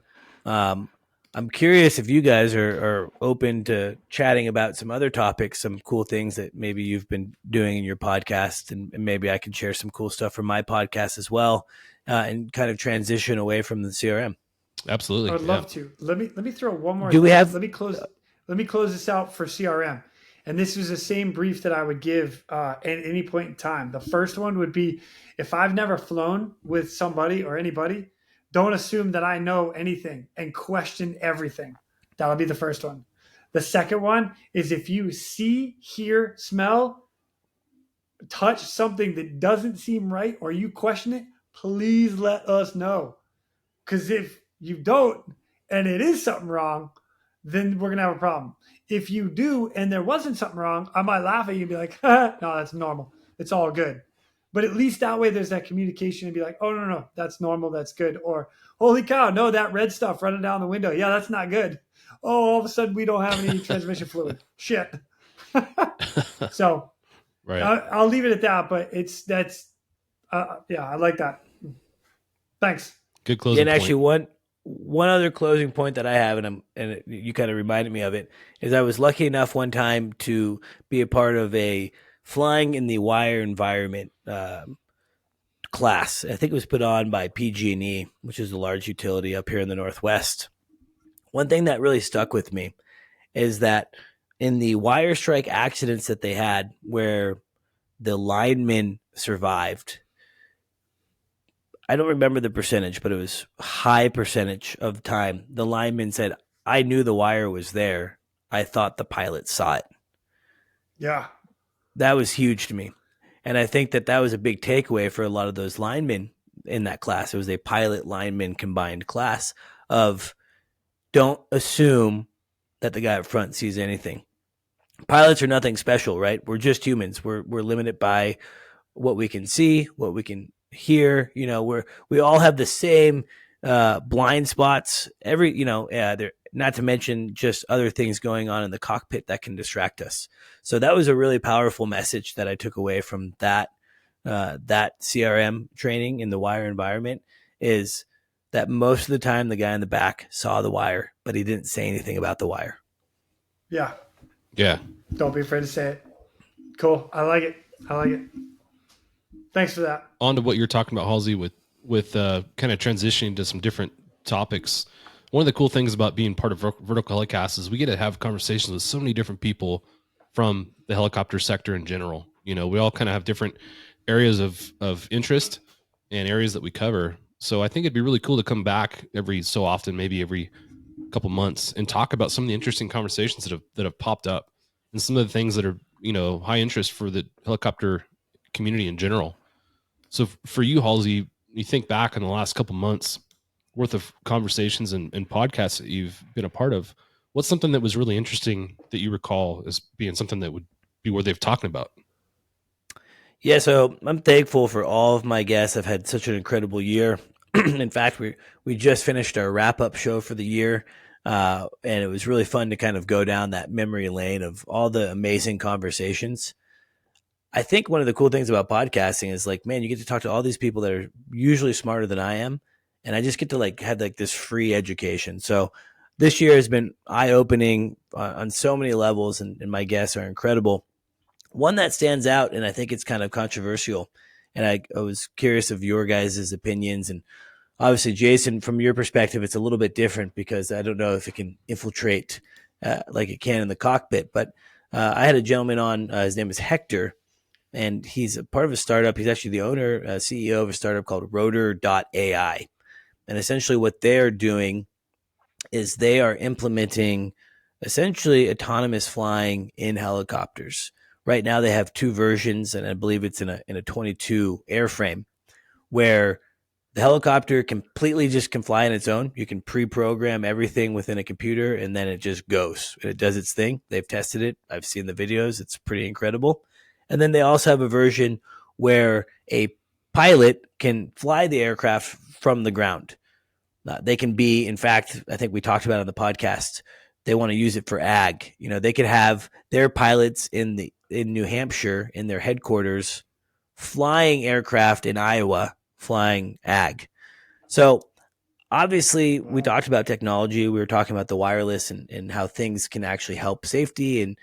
I'm curious if you guys are open to chatting about some other topics, some cool things that maybe you've been doing in your podcast, and maybe I can share some cool stuff from my podcast as well, and kind of transition away from the CRM. Absolutely, I would love to. Let me throw one more. Let me close this out for CRM. And this was the same brief that I would give at any point in time. The first one would be, if I've never flown with somebody or anybody, don't assume that I know anything and question everything. That'll be the first one. The second one is, if you see, hear, smell, touch something that doesn't seem right or you question it, please let us know. Because if you don't and it is something wrong, then we're going to have a problem. If you do and there wasn't something wrong, I might laugh at you and be like, no, that's normal. It's all good. But at least that way there's that communication and be like, oh, no, that's normal. That's good. Or, holy cow, no, that red stuff running down the window. Yeah, that's not good. Oh, all of a sudden we don't have any transmission fluid. Shit. So right. I'll leave it at that. But I like that. Thanks. Good closing point. And actually, point. One other closing point that I have, and you kind of reminded me of it, is I was lucky enough one time to be a part of a flying in the wire environment class. I think it was put on by PG&E, which is a large utility up here in the Northwest. One thing that really stuck with me is that in the wire strike accidents that they had where the linemen survived, I don't remember the percentage, but it was high percentage of time. The lineman said, I knew the wire was there. I thought the pilot saw it. Yeah. That was huge to me. And I think that was a big takeaway for a lot of those linemen in that class. It was a pilot lineman combined class of, don't assume that the guy up front sees anything. Pilots are nothing special, right? We're just humans. We're limited by what we can see, what we can hear. We all have the same blind spots. Not to mention just other things going on in the cockpit that can distract us. So that was a really powerful message that I took away from that CRM training in the wire environment, is that most of the time the guy in the back saw the wire, but he didn't say anything about the wire. Yeah. Yeah. Don't be afraid to say it. Cool. I like it. Thanks for that. On to what you're talking about, Halsey, with kind of transitioning to some different topics. One of the cool things about being part of Vertical HeliCASTS is we get to have conversations with so many different people from the helicopter sector in general. You know, we all kind of have different areas of interest and areas that we cover. So I think it'd be really cool to come back every so often, maybe every couple months, and talk about some of the interesting conversations that have popped up and some of the things that are, you know, high interest for the helicopter community in general. So for you, Halsey, you think back on the last couple months worth of conversations and podcasts that you've been a part of, what's something that was really interesting that you recall as being something that would be worth they've talking about? Yeah, so I'm thankful for all of my guests. I've had such an incredible year. In fact, we just finished our wrap-up show for the year, and it was really fun to kind of go down that memory lane of all the amazing conversations. I think one of the cool things about podcasting is like, man, you get to talk to all these people that are usually smarter than I am, and I just get to like have like this free education. So this year has been eye-opening on so many levels, and my guests are incredible. One that stands out, and I think it's kind of controversial, and I was curious of your guys' opinions. And obviously, Jason, from your perspective, it's a little bit different because I don't know if it can infiltrate like it can in the cockpit. But I had a gentleman on, his name is Hector, and he's a part of a startup. He's actually the owner, CEO of a startup called Rotor.ai. And essentially what they're doing is they are implementing essentially autonomous flying in helicopters. Right now they have two versions, and I believe it's in a 22 airframe, where the helicopter completely just can fly on its own. You can pre-program everything within a computer, and then it just goes. It does its thing. They've tested it. I've seen the videos. It's pretty incredible. And then they also have a version where a pilot can fly the aircraft from the ground. They can be, in fact, I think we talked about it on the podcast, they want to use it for ag. You know, they could have their pilots in New Hampshire in their headquarters flying aircraft in Iowa, flying ag. So obviously we talked about technology. We were talking about the wireless and how things can actually help safety, and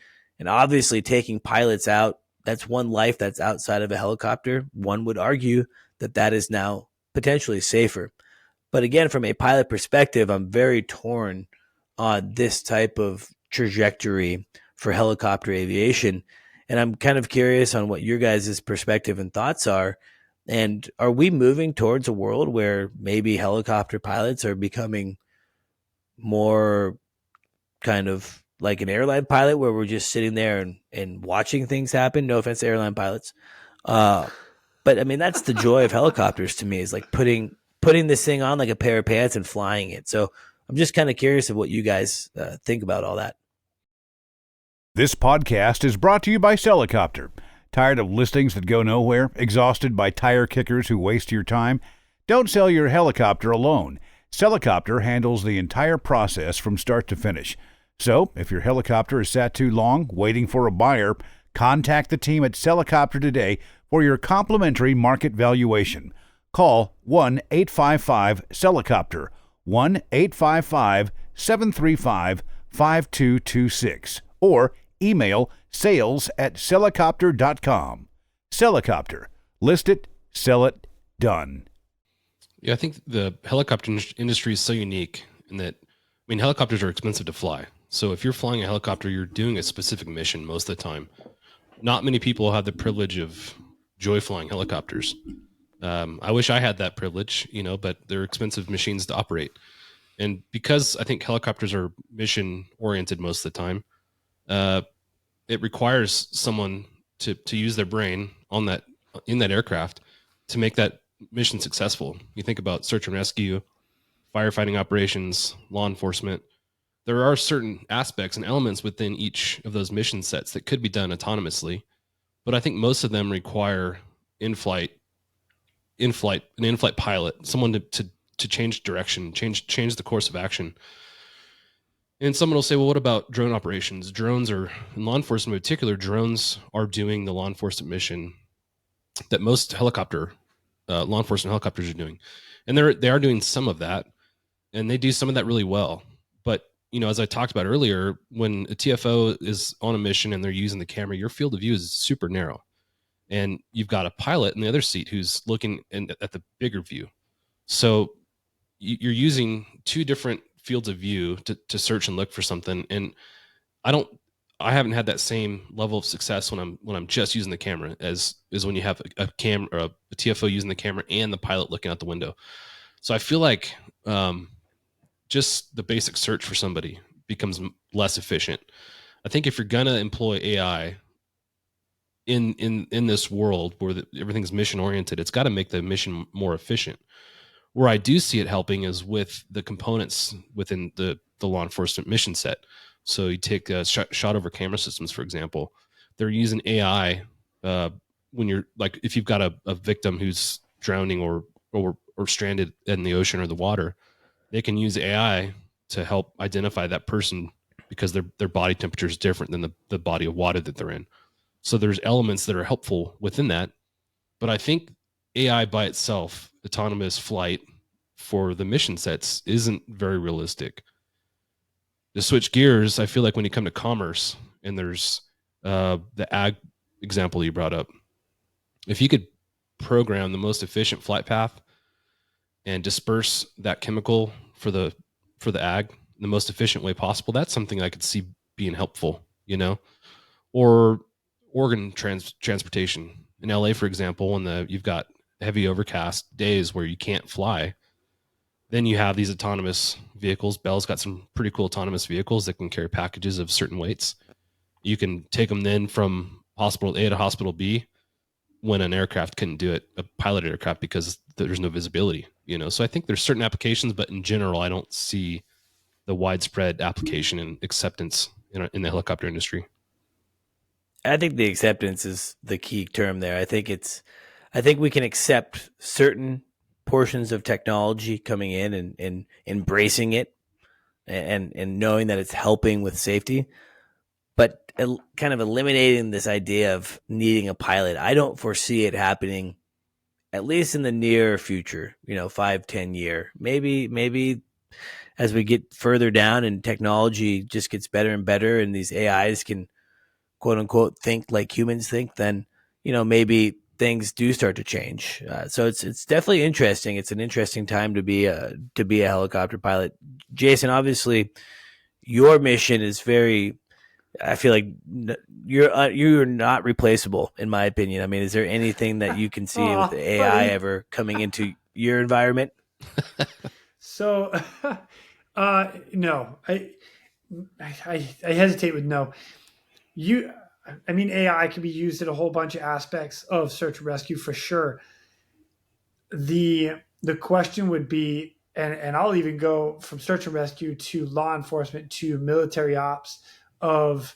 obviously taking pilots out. That's one life that's outside of a helicopter. One would argue that is now potentially safer. But again, from a pilot perspective, I'm very torn on this type of trajectory for helicopter aviation. And I'm kind of curious on what your guys' perspective and thoughts are. And are we moving towards a world where maybe helicopter pilots are becoming more kind of like an airline pilot, where we're just sitting there and watching things happen? No offense to airline pilots. But I mean, that's the joy of helicopters to me, is like putting this thing on like a pair of pants and flying it. So I'm just kind of curious of what you guys think about all that. This podcast is brought to you by Helicopter. Tired of listings that go nowhere? Exhausted by tire kickers who waste your time? Don't sell your helicopter alone. Helicopter handles the entire process from start to finish. So, if your helicopter has sat too long waiting for a buyer, contact the team at Helicopter today for your complimentary market valuation. Call 1-855-HELICOPTER, 1-855-735-5226, or email sales@helicopter.com. Helicopter. List it, sell it, done. Yeah, I think the helicopter industry is so unique in that, I mean, helicopters are expensive to fly. So if you're flying a helicopter, you're doing a specific mission most of the time. Not many people have the privilege of joy flying helicopters. I wish I had that privilege, you know, but they're expensive machines to operate. And because I think helicopters are mission oriented most of the time, it requires someone to use their brain in that aircraft to make that mission successful. You think about search and rescue, firefighting operations, law enforcement. There are certain aspects and elements within each of those mission sets that could be done autonomously, but I think most of them require an in-flight pilot, someone to change direction, change the course of action. And someone will say, well, what about drone operations? Drones are, in law enforcement in particular, drones are doing the law enforcement mission that most law enforcement helicopters are doing. And they are doing some of that, and they do some of that really well. But, you know, as I talked about earlier, when a TFO is on a mission and they're using the camera, your field of view is super narrow. and you've got a pilot in the other seat who's looking at the bigger view. So you're using two different fields of view to search and look for something. And I haven't had that same level of success when I'm just using the camera as when you have a TFO using the camera and the pilot looking out the window. So I feel like just the basic search for somebody becomes less efficient. I think if you're gonna employ AI in this world where everything's mission oriented, it's got to make the mission more efficient. Where I do see it helping is with the components within the law enforcement mission set. So you take shot over camera systems, for example. They're using AI when you're like, if you've got a victim who's drowning or stranded in the ocean or the water, they can use AI to help identify that person because their body temperature is different than the body of water that they're in. So there's elements that are helpful within that. But I think AI by itself, autonomous flight for the mission sets, isn't very realistic. To switch gears, I feel like when you come to commerce, and there's the ag example you brought up, if you could program the most efficient flight path and disperse that chemical for the ag in the most efficient way possible, that's something I could see being helpful, or organ transportation in LA, for example, when you've got heavy overcast days where you can't fly. Then you have these autonomous vehicles. Bell's got some pretty cool autonomous vehicles that can carry packages of certain weights. You can take them then from hospital A to hospital B when an aircraft couldn't do it, a piloted aircraft, because there's no visibility, So I think there's certain applications, but in general, I don't see the widespread application and acceptance in the helicopter industry. I think the acceptance is the key term there. I think we can accept certain portions of technology coming in and embracing it and knowing that it's helping with safety, but kind of eliminating this idea of needing a pilot. I don't foresee it happening, at least in the near future, 5-10 year, maybe as we get further down and technology just gets better and better and these AIs can quote unquote think like humans think, then, maybe things do start to change. So it's definitely interesting. It's an interesting time to be a helicopter pilot. Jason, obviously your mission is very, I feel like you're not replaceable in my opinion. I mean, is there anything that you can see with the AI ever coming into your environment? So, no, I hesitate with no. AI can be used in a whole bunch of aspects of search and rescue for sure. The question would be, and I'll even go from search and rescue to law enforcement to military ops, of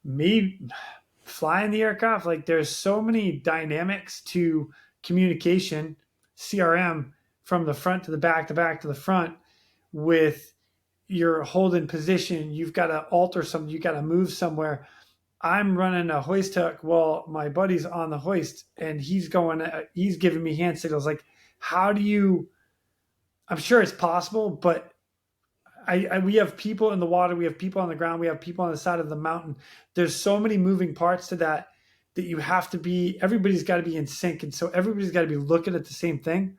me flying the aircraft. Like, there's so many dynamics to communication, CRM, from the front to the back to the front. With your holding position, you've got to alter something, you got to move somewhere. I'm running a hoist hook while my buddy's on the hoist and he's giving me hand signals. Like, how do you, I'm sure it's possible, but we have people in the water, we have people on the ground, we have people on the side of the mountain. There's so many moving parts to that you have to be, everybody's got to be in sync. And so everybody's got to be looking at the same thing.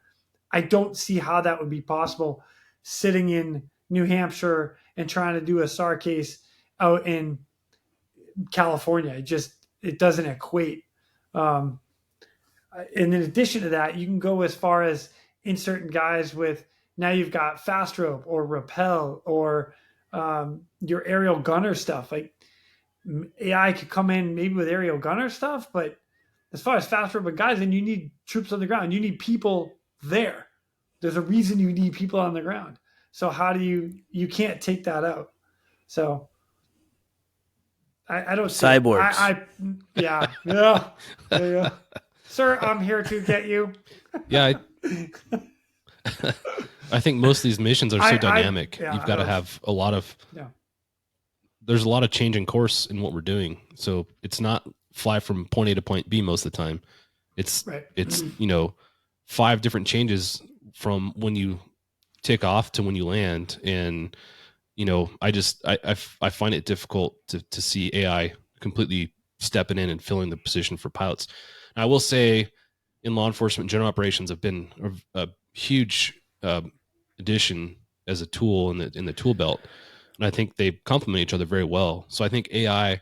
I don't see how that would be possible sitting in New Hampshire and trying to do a SAR case out in California. It doesn't equate. And in addition to that, you can go as far as inserting guys with, now you've got fast rope or rappel or your aerial gunner stuff. Like, AI could come in maybe with aerial gunner stuff, but as far as fast rope and guys, then you need troops on the ground. You need people there. There's a reason you need people on the ground. So how do you can't take that out. So I don't see cyborgs. Yeah. Sir, I'm here to get you. Yeah. I think most of these missions are so dynamic. You've got to have a lot of, there's a lot of changing course in what we're doing. So it's not fly from point A to point B most of the time. It's 5 different changes from when you take off to when you land. And, I find it difficult to see AI completely stepping in and filling the position for pilots. And I will say, in law enforcement, general operations have been a huge addition as a tool in the tool belt, and I think they complement each other very well. So I think AI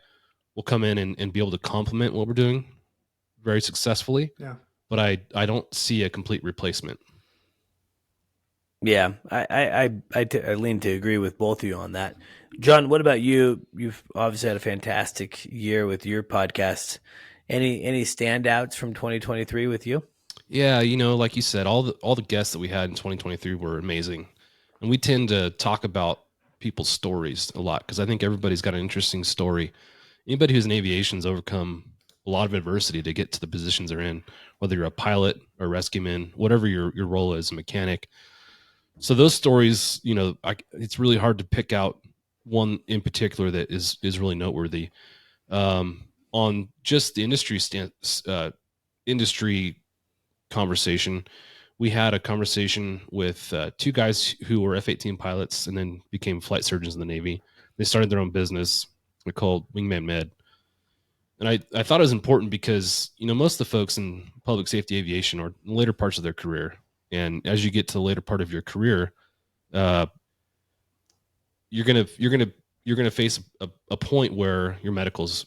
will come in and be able to complement what we're doing very successfully. Yeah. But I don't see a complete replacement. Yeah, I lean to agree with both of you on that. John, what about you? You've obviously had a fantastic year with your podcast. Any standouts from 2023 with you? Yeah, like you said, all the guests that we had in 2023 were amazing, and we tend to talk about people's stories a lot because I think everybody's got an interesting story. Anybody who's in aviation's overcome a lot of adversity to get to the positions they're in, whether you're a pilot or a rescueman, whatever your role is, a mechanic. So those stories, it's really hard to pick out one in particular that is really noteworthy. On just the industry conversation, we had a conversation with two guys who were F-18 pilots and then became flight surgeons in the Navy. They started their own business. They're called Wingman Med. And I thought it was important because, most of the folks in public safety aviation are in the later parts of their career. And as you get to the later part of your career, you're gonna face a point where your medical's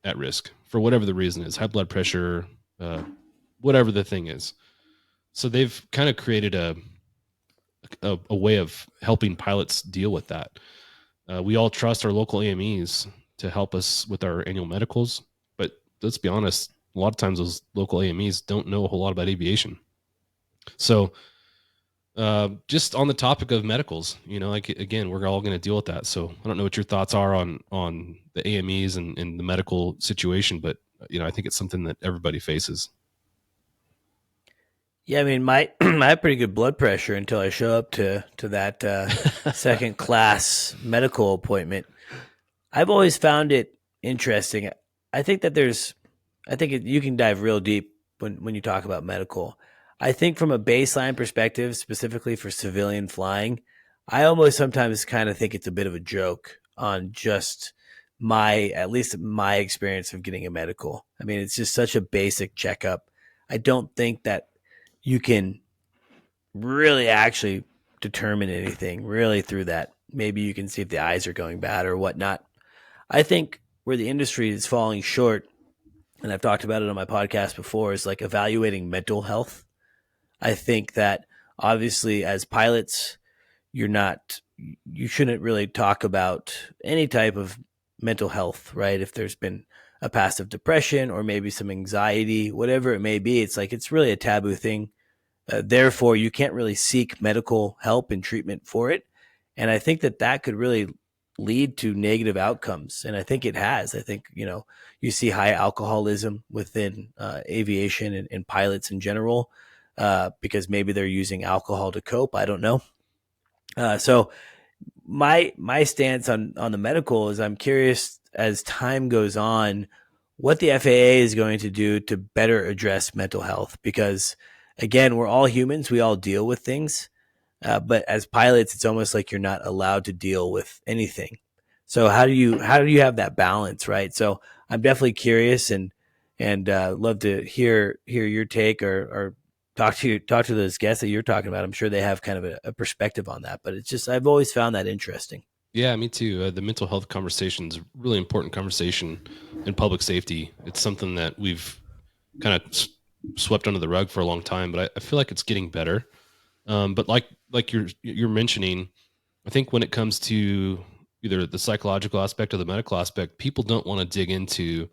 at risk for whatever the reason is, high blood pressure, whatever the thing is. So they've kind of created a way of helping pilots deal with that. We all trust our local AMEs to help us with our annual medicals, but let's be honest, a lot of times those local AMEs don't know a whole lot about aviation. So just on the topic of medicals, again, we're all going to deal with that. So I don't know what your thoughts are on the AMEs and the medical situation, but I think it's something that everybody faces. Yeah, I mean, I have pretty good blood pressure until I show up to that second class medical appointment. I've always found it interesting. I think that you can dive real deep when you talk about medical. I think from a baseline perspective, specifically for civilian flying, I almost sometimes kind of think it's a bit of a joke on just at least my experience of getting a medical. I mean, it's just such a basic checkup. I don't think that you can really actually determine anything really through that. Maybe you can see if the eyes are going bad or whatnot. I think where the industry is falling short, and I've talked about it on my podcast before, is like evaluating mental health. I think that obviously as pilots, you shouldn't really talk about any type of mental health, right? If there's been a past of depression or maybe some anxiety, whatever it may be, it's really a taboo thing. Therefore, you can't really seek medical help and treatment for it. And I think that could really lead to negative outcomes. And I think it has. I think, you see high alcoholism within aviation and pilots in general because maybe they're using alcohol to cope. I don't know. So my stance on the medical is I'm curious as time goes on what the FAA is going to do to better address mental health, because again, we're all humans. We all deal with things. But as pilots, it's almost like you're not allowed to deal with anything. So how do you have that balance, right? So I'm definitely curious and love to hear your take or talk to those guests that you're talking about. I'm sure they have kind of a perspective on that, but it's just, I've always found that interesting. Yeah, me too. The mental health conversation is a really important conversation in public safety. It's something that we've kind of swept under the rug for a long time, but I feel like it's getting better. But like you're mentioning, I think when it comes to either the psychological aspect or the medical aspect, people don't want to dig into.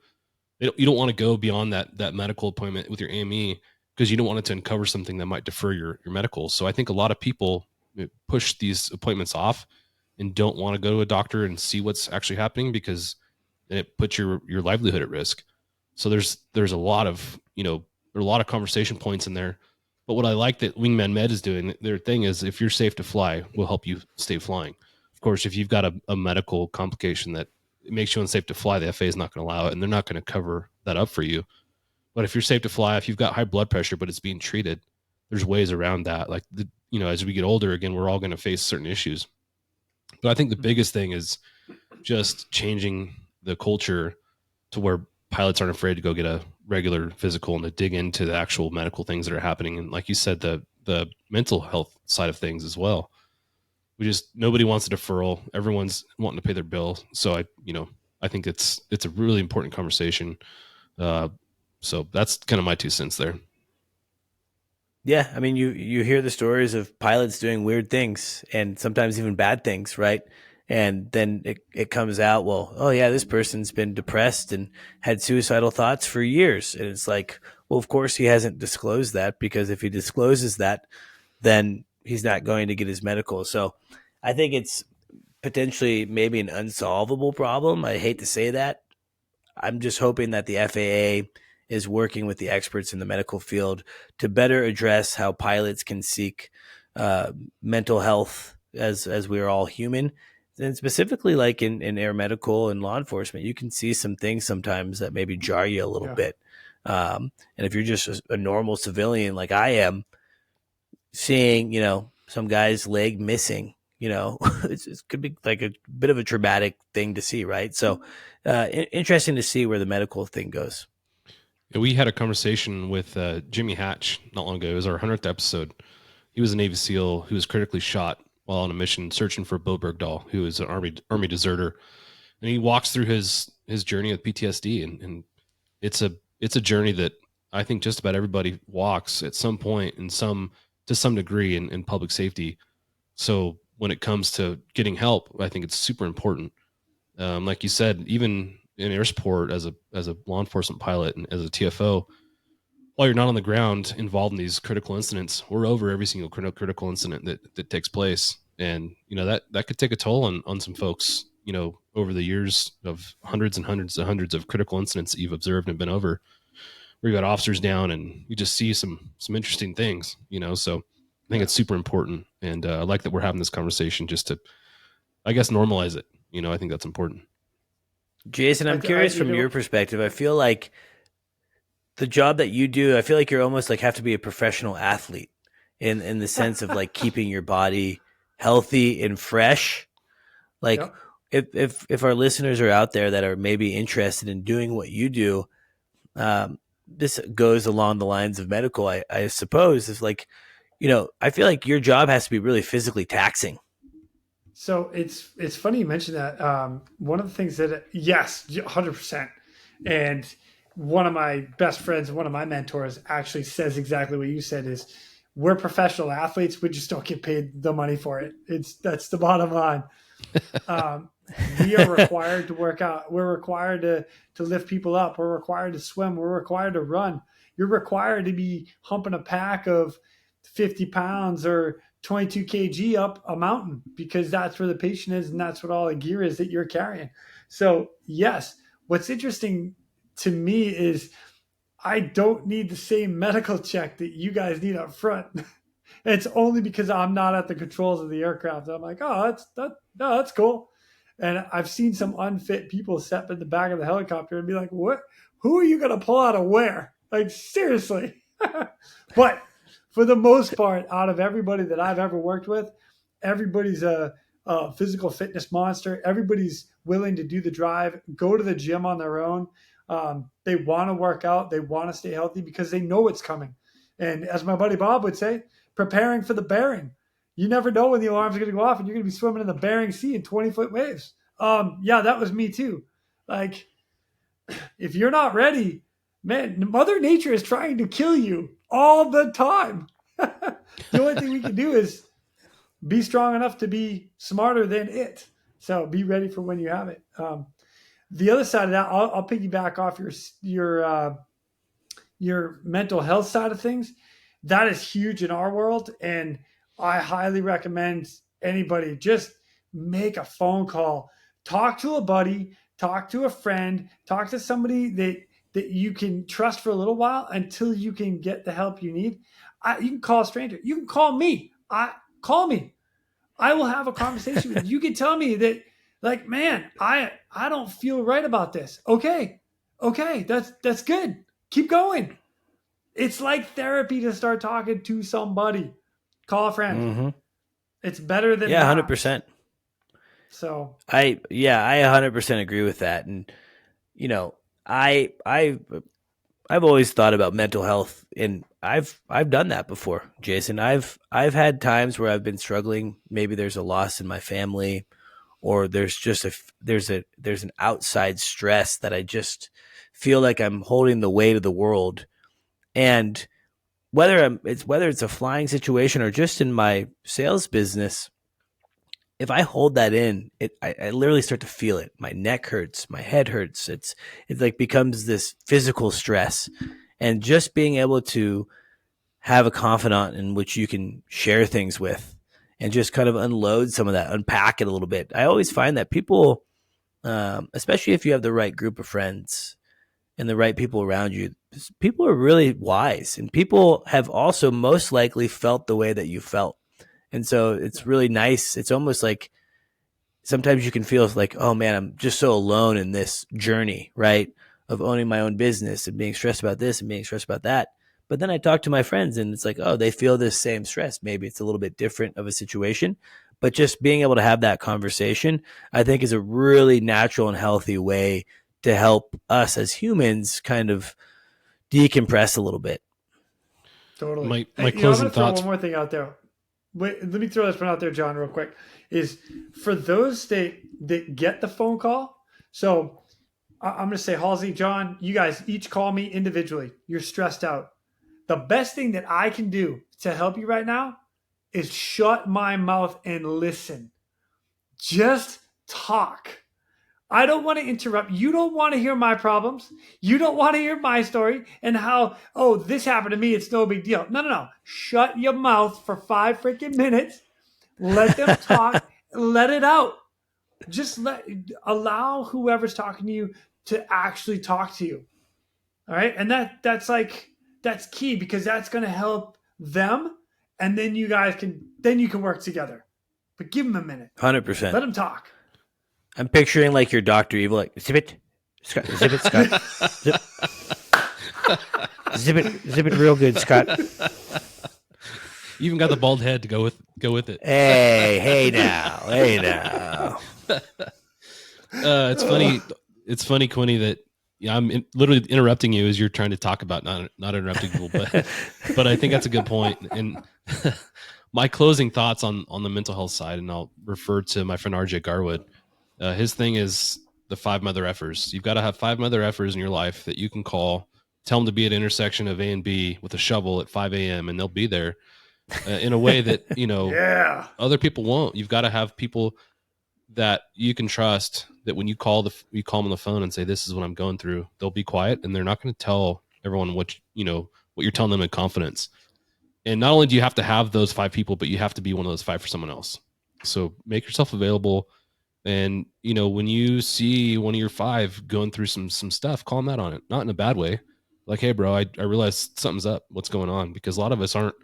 You don't want to go beyond that medical appointment with your AME because you don't want it to uncover something that might defer your medical. So I think a lot of people push these appointments off and don't want to go to a doctor and see what's actually happening because it puts your livelihood at risk. So there's a lot of there are a lot of conversation points in there. But what I like that Wingman Med is doing, their thing is if you're safe to fly, we'll help you stay flying. Of course, if you've got a medical complication that it makes you unsafe to fly, the FAA is not going to allow it, and they're not going to cover that up for you. But if you're safe to fly, if you've got high blood pressure but it's being treated, there's ways around that. Like as we get older, again, we're all going to face certain issues. But I think the biggest thing is just changing the culture to where pilots aren't afraid to go get a regular physical and to dig into the actual medical things that are happening. And like you said, the mental health side of things as well. Nobody wants a deferral. Everyone's wanting to pay their bill. So I think it's a really important conversation. So that's kind of my 2 cents there. Yeah, I mean, you hear the stories of pilots doing weird things and sometimes even bad things, right? And then it comes out, well, oh yeah, this person's been depressed and had suicidal thoughts for years. And it's like, well, of course he hasn't disclosed that, because if he discloses that, then he's not going to get his medical. So I think it's potentially maybe an unsolvable problem. I hate to say that. I'm just hoping that the FAA is working with the experts in the medical field to better address how pilots can seek mental health as we are all human. And specifically like in air medical and law enforcement, you can see some things sometimes that maybe jar you a little bit. And if you're just a normal civilian like I am, seeing, some guy's leg missing, it could be like a bit of a traumatic thing to see, right? So interesting to see where the medical thing goes. We had a conversation with Jimmy Hatch not long ago. It was our 100th episode. He was a Navy SEAL who was critically shot while on a mission searching for Bo Bergdahl, who is an army deserter. And he walks through his journey with PTSD. And it's a journey that I think just about everybody walks at some point to some degree in public safety. So when it comes to getting help, I think it's super important. Like you said, even in air support as a law enforcement pilot and as a TFO, while you're not on the ground involved in these critical incidents, we're over every single critical incident that takes place. And, that could take a toll on some folks, over the years of hundreds and hundreds and hundreds of critical incidents that you've observed and been over, where you've got officers down and you just see some interesting things, so I think it's super important. And I like that we're having this conversation just to, I guess, normalize it. I think that's important. Jason, I'm curious from your perspective. I feel like the job that you do, I feel like you're almost like have to be a professional athlete in the sense of like keeping your body healthy and fresh. Like if our listeners are out there that are maybe interested in doing what you do, this goes along the lines of medical, I suppose. It's like, I feel like your job has to be really physically taxing. So it's funny you mentioned that. One of the things that, yes, 100%. And one of my best friends, one of my mentors actually says exactly what you said is, we're professional athletes. We just don't get paid the money for it. That's the bottom line. We are required to work out. We're required to lift people up. We're required to swim. We're required to run. You're required to be humping a pack of 50 pounds or 22 kg up a mountain, because that's where the patient is and that's what all the gear is that you're carrying. So yes, what's interesting to me is I don't need the same medical check that you guys need up front. It's only because I'm not at the controls of the aircraft. I'm like, that's cool. And I've seen some unfit people step in the back of the helicopter and be like, what? Who are you going to pull out of where? Like, seriously. But for the most part, out of everybody that I've ever worked with, everybody's a physical fitness monster. Everybody's willing to do the drive, go to the gym on their own. They want to work out. They want to stay healthy because they know it's coming. And as my buddy Bob would say, preparing for the bearing. You never know when the alarms are going to go off and you're going to be swimming in the Bering Sea in 20-foot waves. Yeah, that was me too. Like, if you're not ready, man, Mother Nature is trying to kill you all the time. The only thing we can do is be strong enough to be smarter than it. So be ready for when you have it. The other side of that, I'll piggyback off your mental health side of things. That is huge in our world. And I highly recommend anybody just make a phone call, talk to a buddy, talk to a friend, talk to somebody that you can trust for a little while until you can get the help you need. You can call a stranger. You can call me. Call me. I will have a conversation with you. You can tell me that, like, man, I don't feel right about this. Okay, that's good. Keep going. It's like therapy to start talking to somebody. Call a friend. Mm-hmm. It's better than 100%. So I 100% agree with that. And I I've always thought about mental health, and I've done that before, Jason. I've had times where I've been struggling. Maybe there's a loss in my family, or there's just there's an outside stress that I just feel like I'm holding the weight of the world. And whether it's a flying situation or just in my sales business, if I hold that in, I literally start to feel it. My neck hurts, my head hurts. It like becomes this physical stress. And just being able to have a confidant in which you can share things with and just kind of unload some of that, unpack it a little bit. I always find that people, especially if you have the right group of friends and the right people around you, people are really wise, and people have also most likely felt the way that you felt. And so it's really nice. It's almost like sometimes you can feel like, oh man, I'm just so alone in this journey, right? Of owning my own business and being stressed about this and being stressed about that. But then I talk to my friends and it's like, oh, they feel this same stress. Maybe it's a little bit different of a situation, but just being able to have that conversation, I think, is a really natural and healthy way to help us as humans kind of decompress a little bit. Totally. My I'm closing gonna throw thoughts. one more thing out there. Wait, let me throw this one out there, John, real quick. Is for those that get the phone call. So I'm going to say, Halsey, John, you guys each call me individually. You're stressed out. The best thing that I can do to help you right now is shut my mouth and listen. Just talk. I don't want to interrupt. You don't want to hear my problems. You don't want to hear my story and how, oh, this happened to me. It's no big deal. No. Shut your mouth for 5 freaking minutes. Let them talk. Let it out. Just allow whoever's talking to you to actually talk to you. All right. And that's key, because that's going to help them. And then you can work together, but give them a minute. 100%. Let them talk. I'm picturing like your Dr. Evil, like, zip it, Scott, zip. Zip it real good, Scott. You even got the bald head to go with it. Hey now. It's funny, Quinny, that I'm literally interrupting you as you're trying to talk about not interrupting people, but I think that's a good point. And my closing thoughts on the mental health side, and I'll refer to my friend RJ Garwood. His thing is the 5 mother effers. You've got to have 5 mother effers in your life that you can call, tell them to be at an intersection of A and B with a shovel at 5 a.m. and they'll be there in a way that, Yeah. other people won't. You've got to have people that you can trust, that when you call them on the phone and say, this is what I'm going through, they'll be quiet and they're not going to tell everyone what you're telling them in confidence. And not only do you have to have those 5 people, but you have to be one of those 5 for someone else. So make yourself available. And, when you see one of your 5 going through some stuff, call them out on it. Not in a bad way. Like, hey, bro, I realize something's up. What's going on? Because a lot of us aren't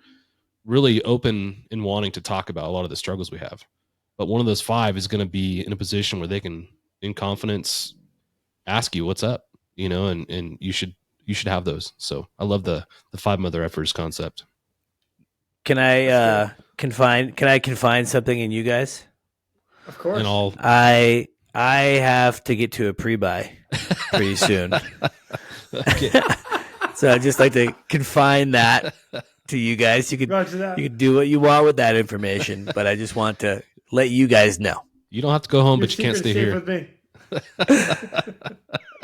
really open and wanting to talk about a lot of the struggles we have. But one of those 5 is going to be in a position where they can, in confidence, ask you what's up, and you should have those. So I love the 5 mother effers concept. Can I confine something in you guys? Of course. And I have to get to a pre-buy pretty soon. So I'd just like to confine that to you guys. You could do what you want with that information, but I just want to let you guys know. You don't have to go home, Your but you can't stay secret's here. safe with me.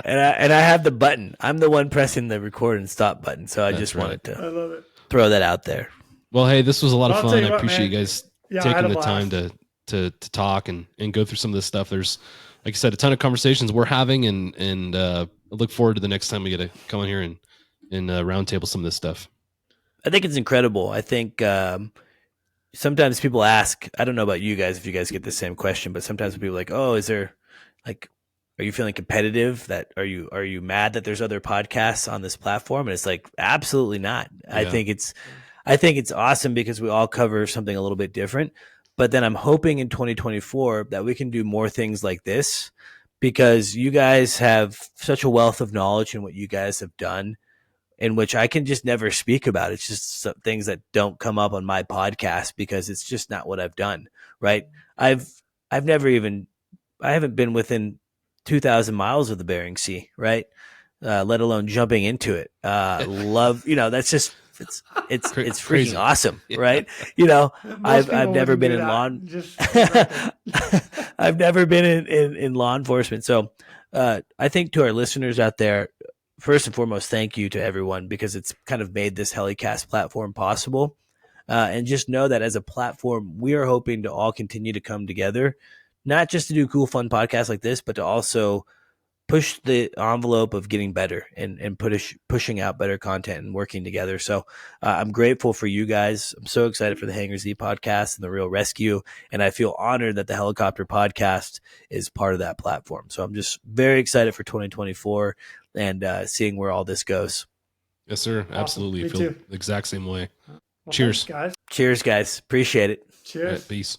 And I have the button. I'm the one pressing the record and stop button. So I That's just right. wanted I to love it. throw that out there. Well, hey, this was a lot of I'll fun. tell you I what, appreciate man. you guys Yeah, I had taking a the time blast. to talk and go through some of this stuff. There's, like I said, a ton of conversations we're having, and I look forward to the next time we get to come in here and roundtable some of this stuff. I think it's incredible. I think sometimes people ask, I don't know about you guys, if you guys get the same question, but sometimes people are like, oh, is there are you feeling competitive? Are you mad that there's other podcasts on this platform? And it's like, absolutely not. Yeah. I think it's awesome because we all cover something a little bit different. But then I'm hoping in 2024 that we can do more things like this, because you guys have such a wealth of knowledge in what you guys have done, in which I can just never speak about. It's just some things that don't come up on my podcast because it's just not what I've done. Right. I haven't been within 2,000 miles of the Bering Sea. Right. let alone jumping into it. Love, that's just it's freaking Crazy. Awesome, Yeah. right? Most I've people never wouldn't been do in that. law. Just for the record. I've never been in law enforcement, so I think to our listeners out there, first and foremost, thank you to everyone because it's kind of made this HeliCAST platform possible. And just know that as a platform, we are hoping to all continue to come together, not just to do cool, fun podcasts like this, but to also push the envelope of getting better and pushing out better content and working together. So I'm grateful for you guys. I'm so excited for the Hangar Z podcast and the Real ResQ. And I feel honored that the Helicopter podcast is part of that platform. So I'm just very excited for 2024 and seeing where all this goes. Yes, sir. Awesome. Absolutely. Me Feel too. the exact same way. Well, Cheers. thanks, guys. Cheers, guys. Appreciate it. Cheers. Right, peace.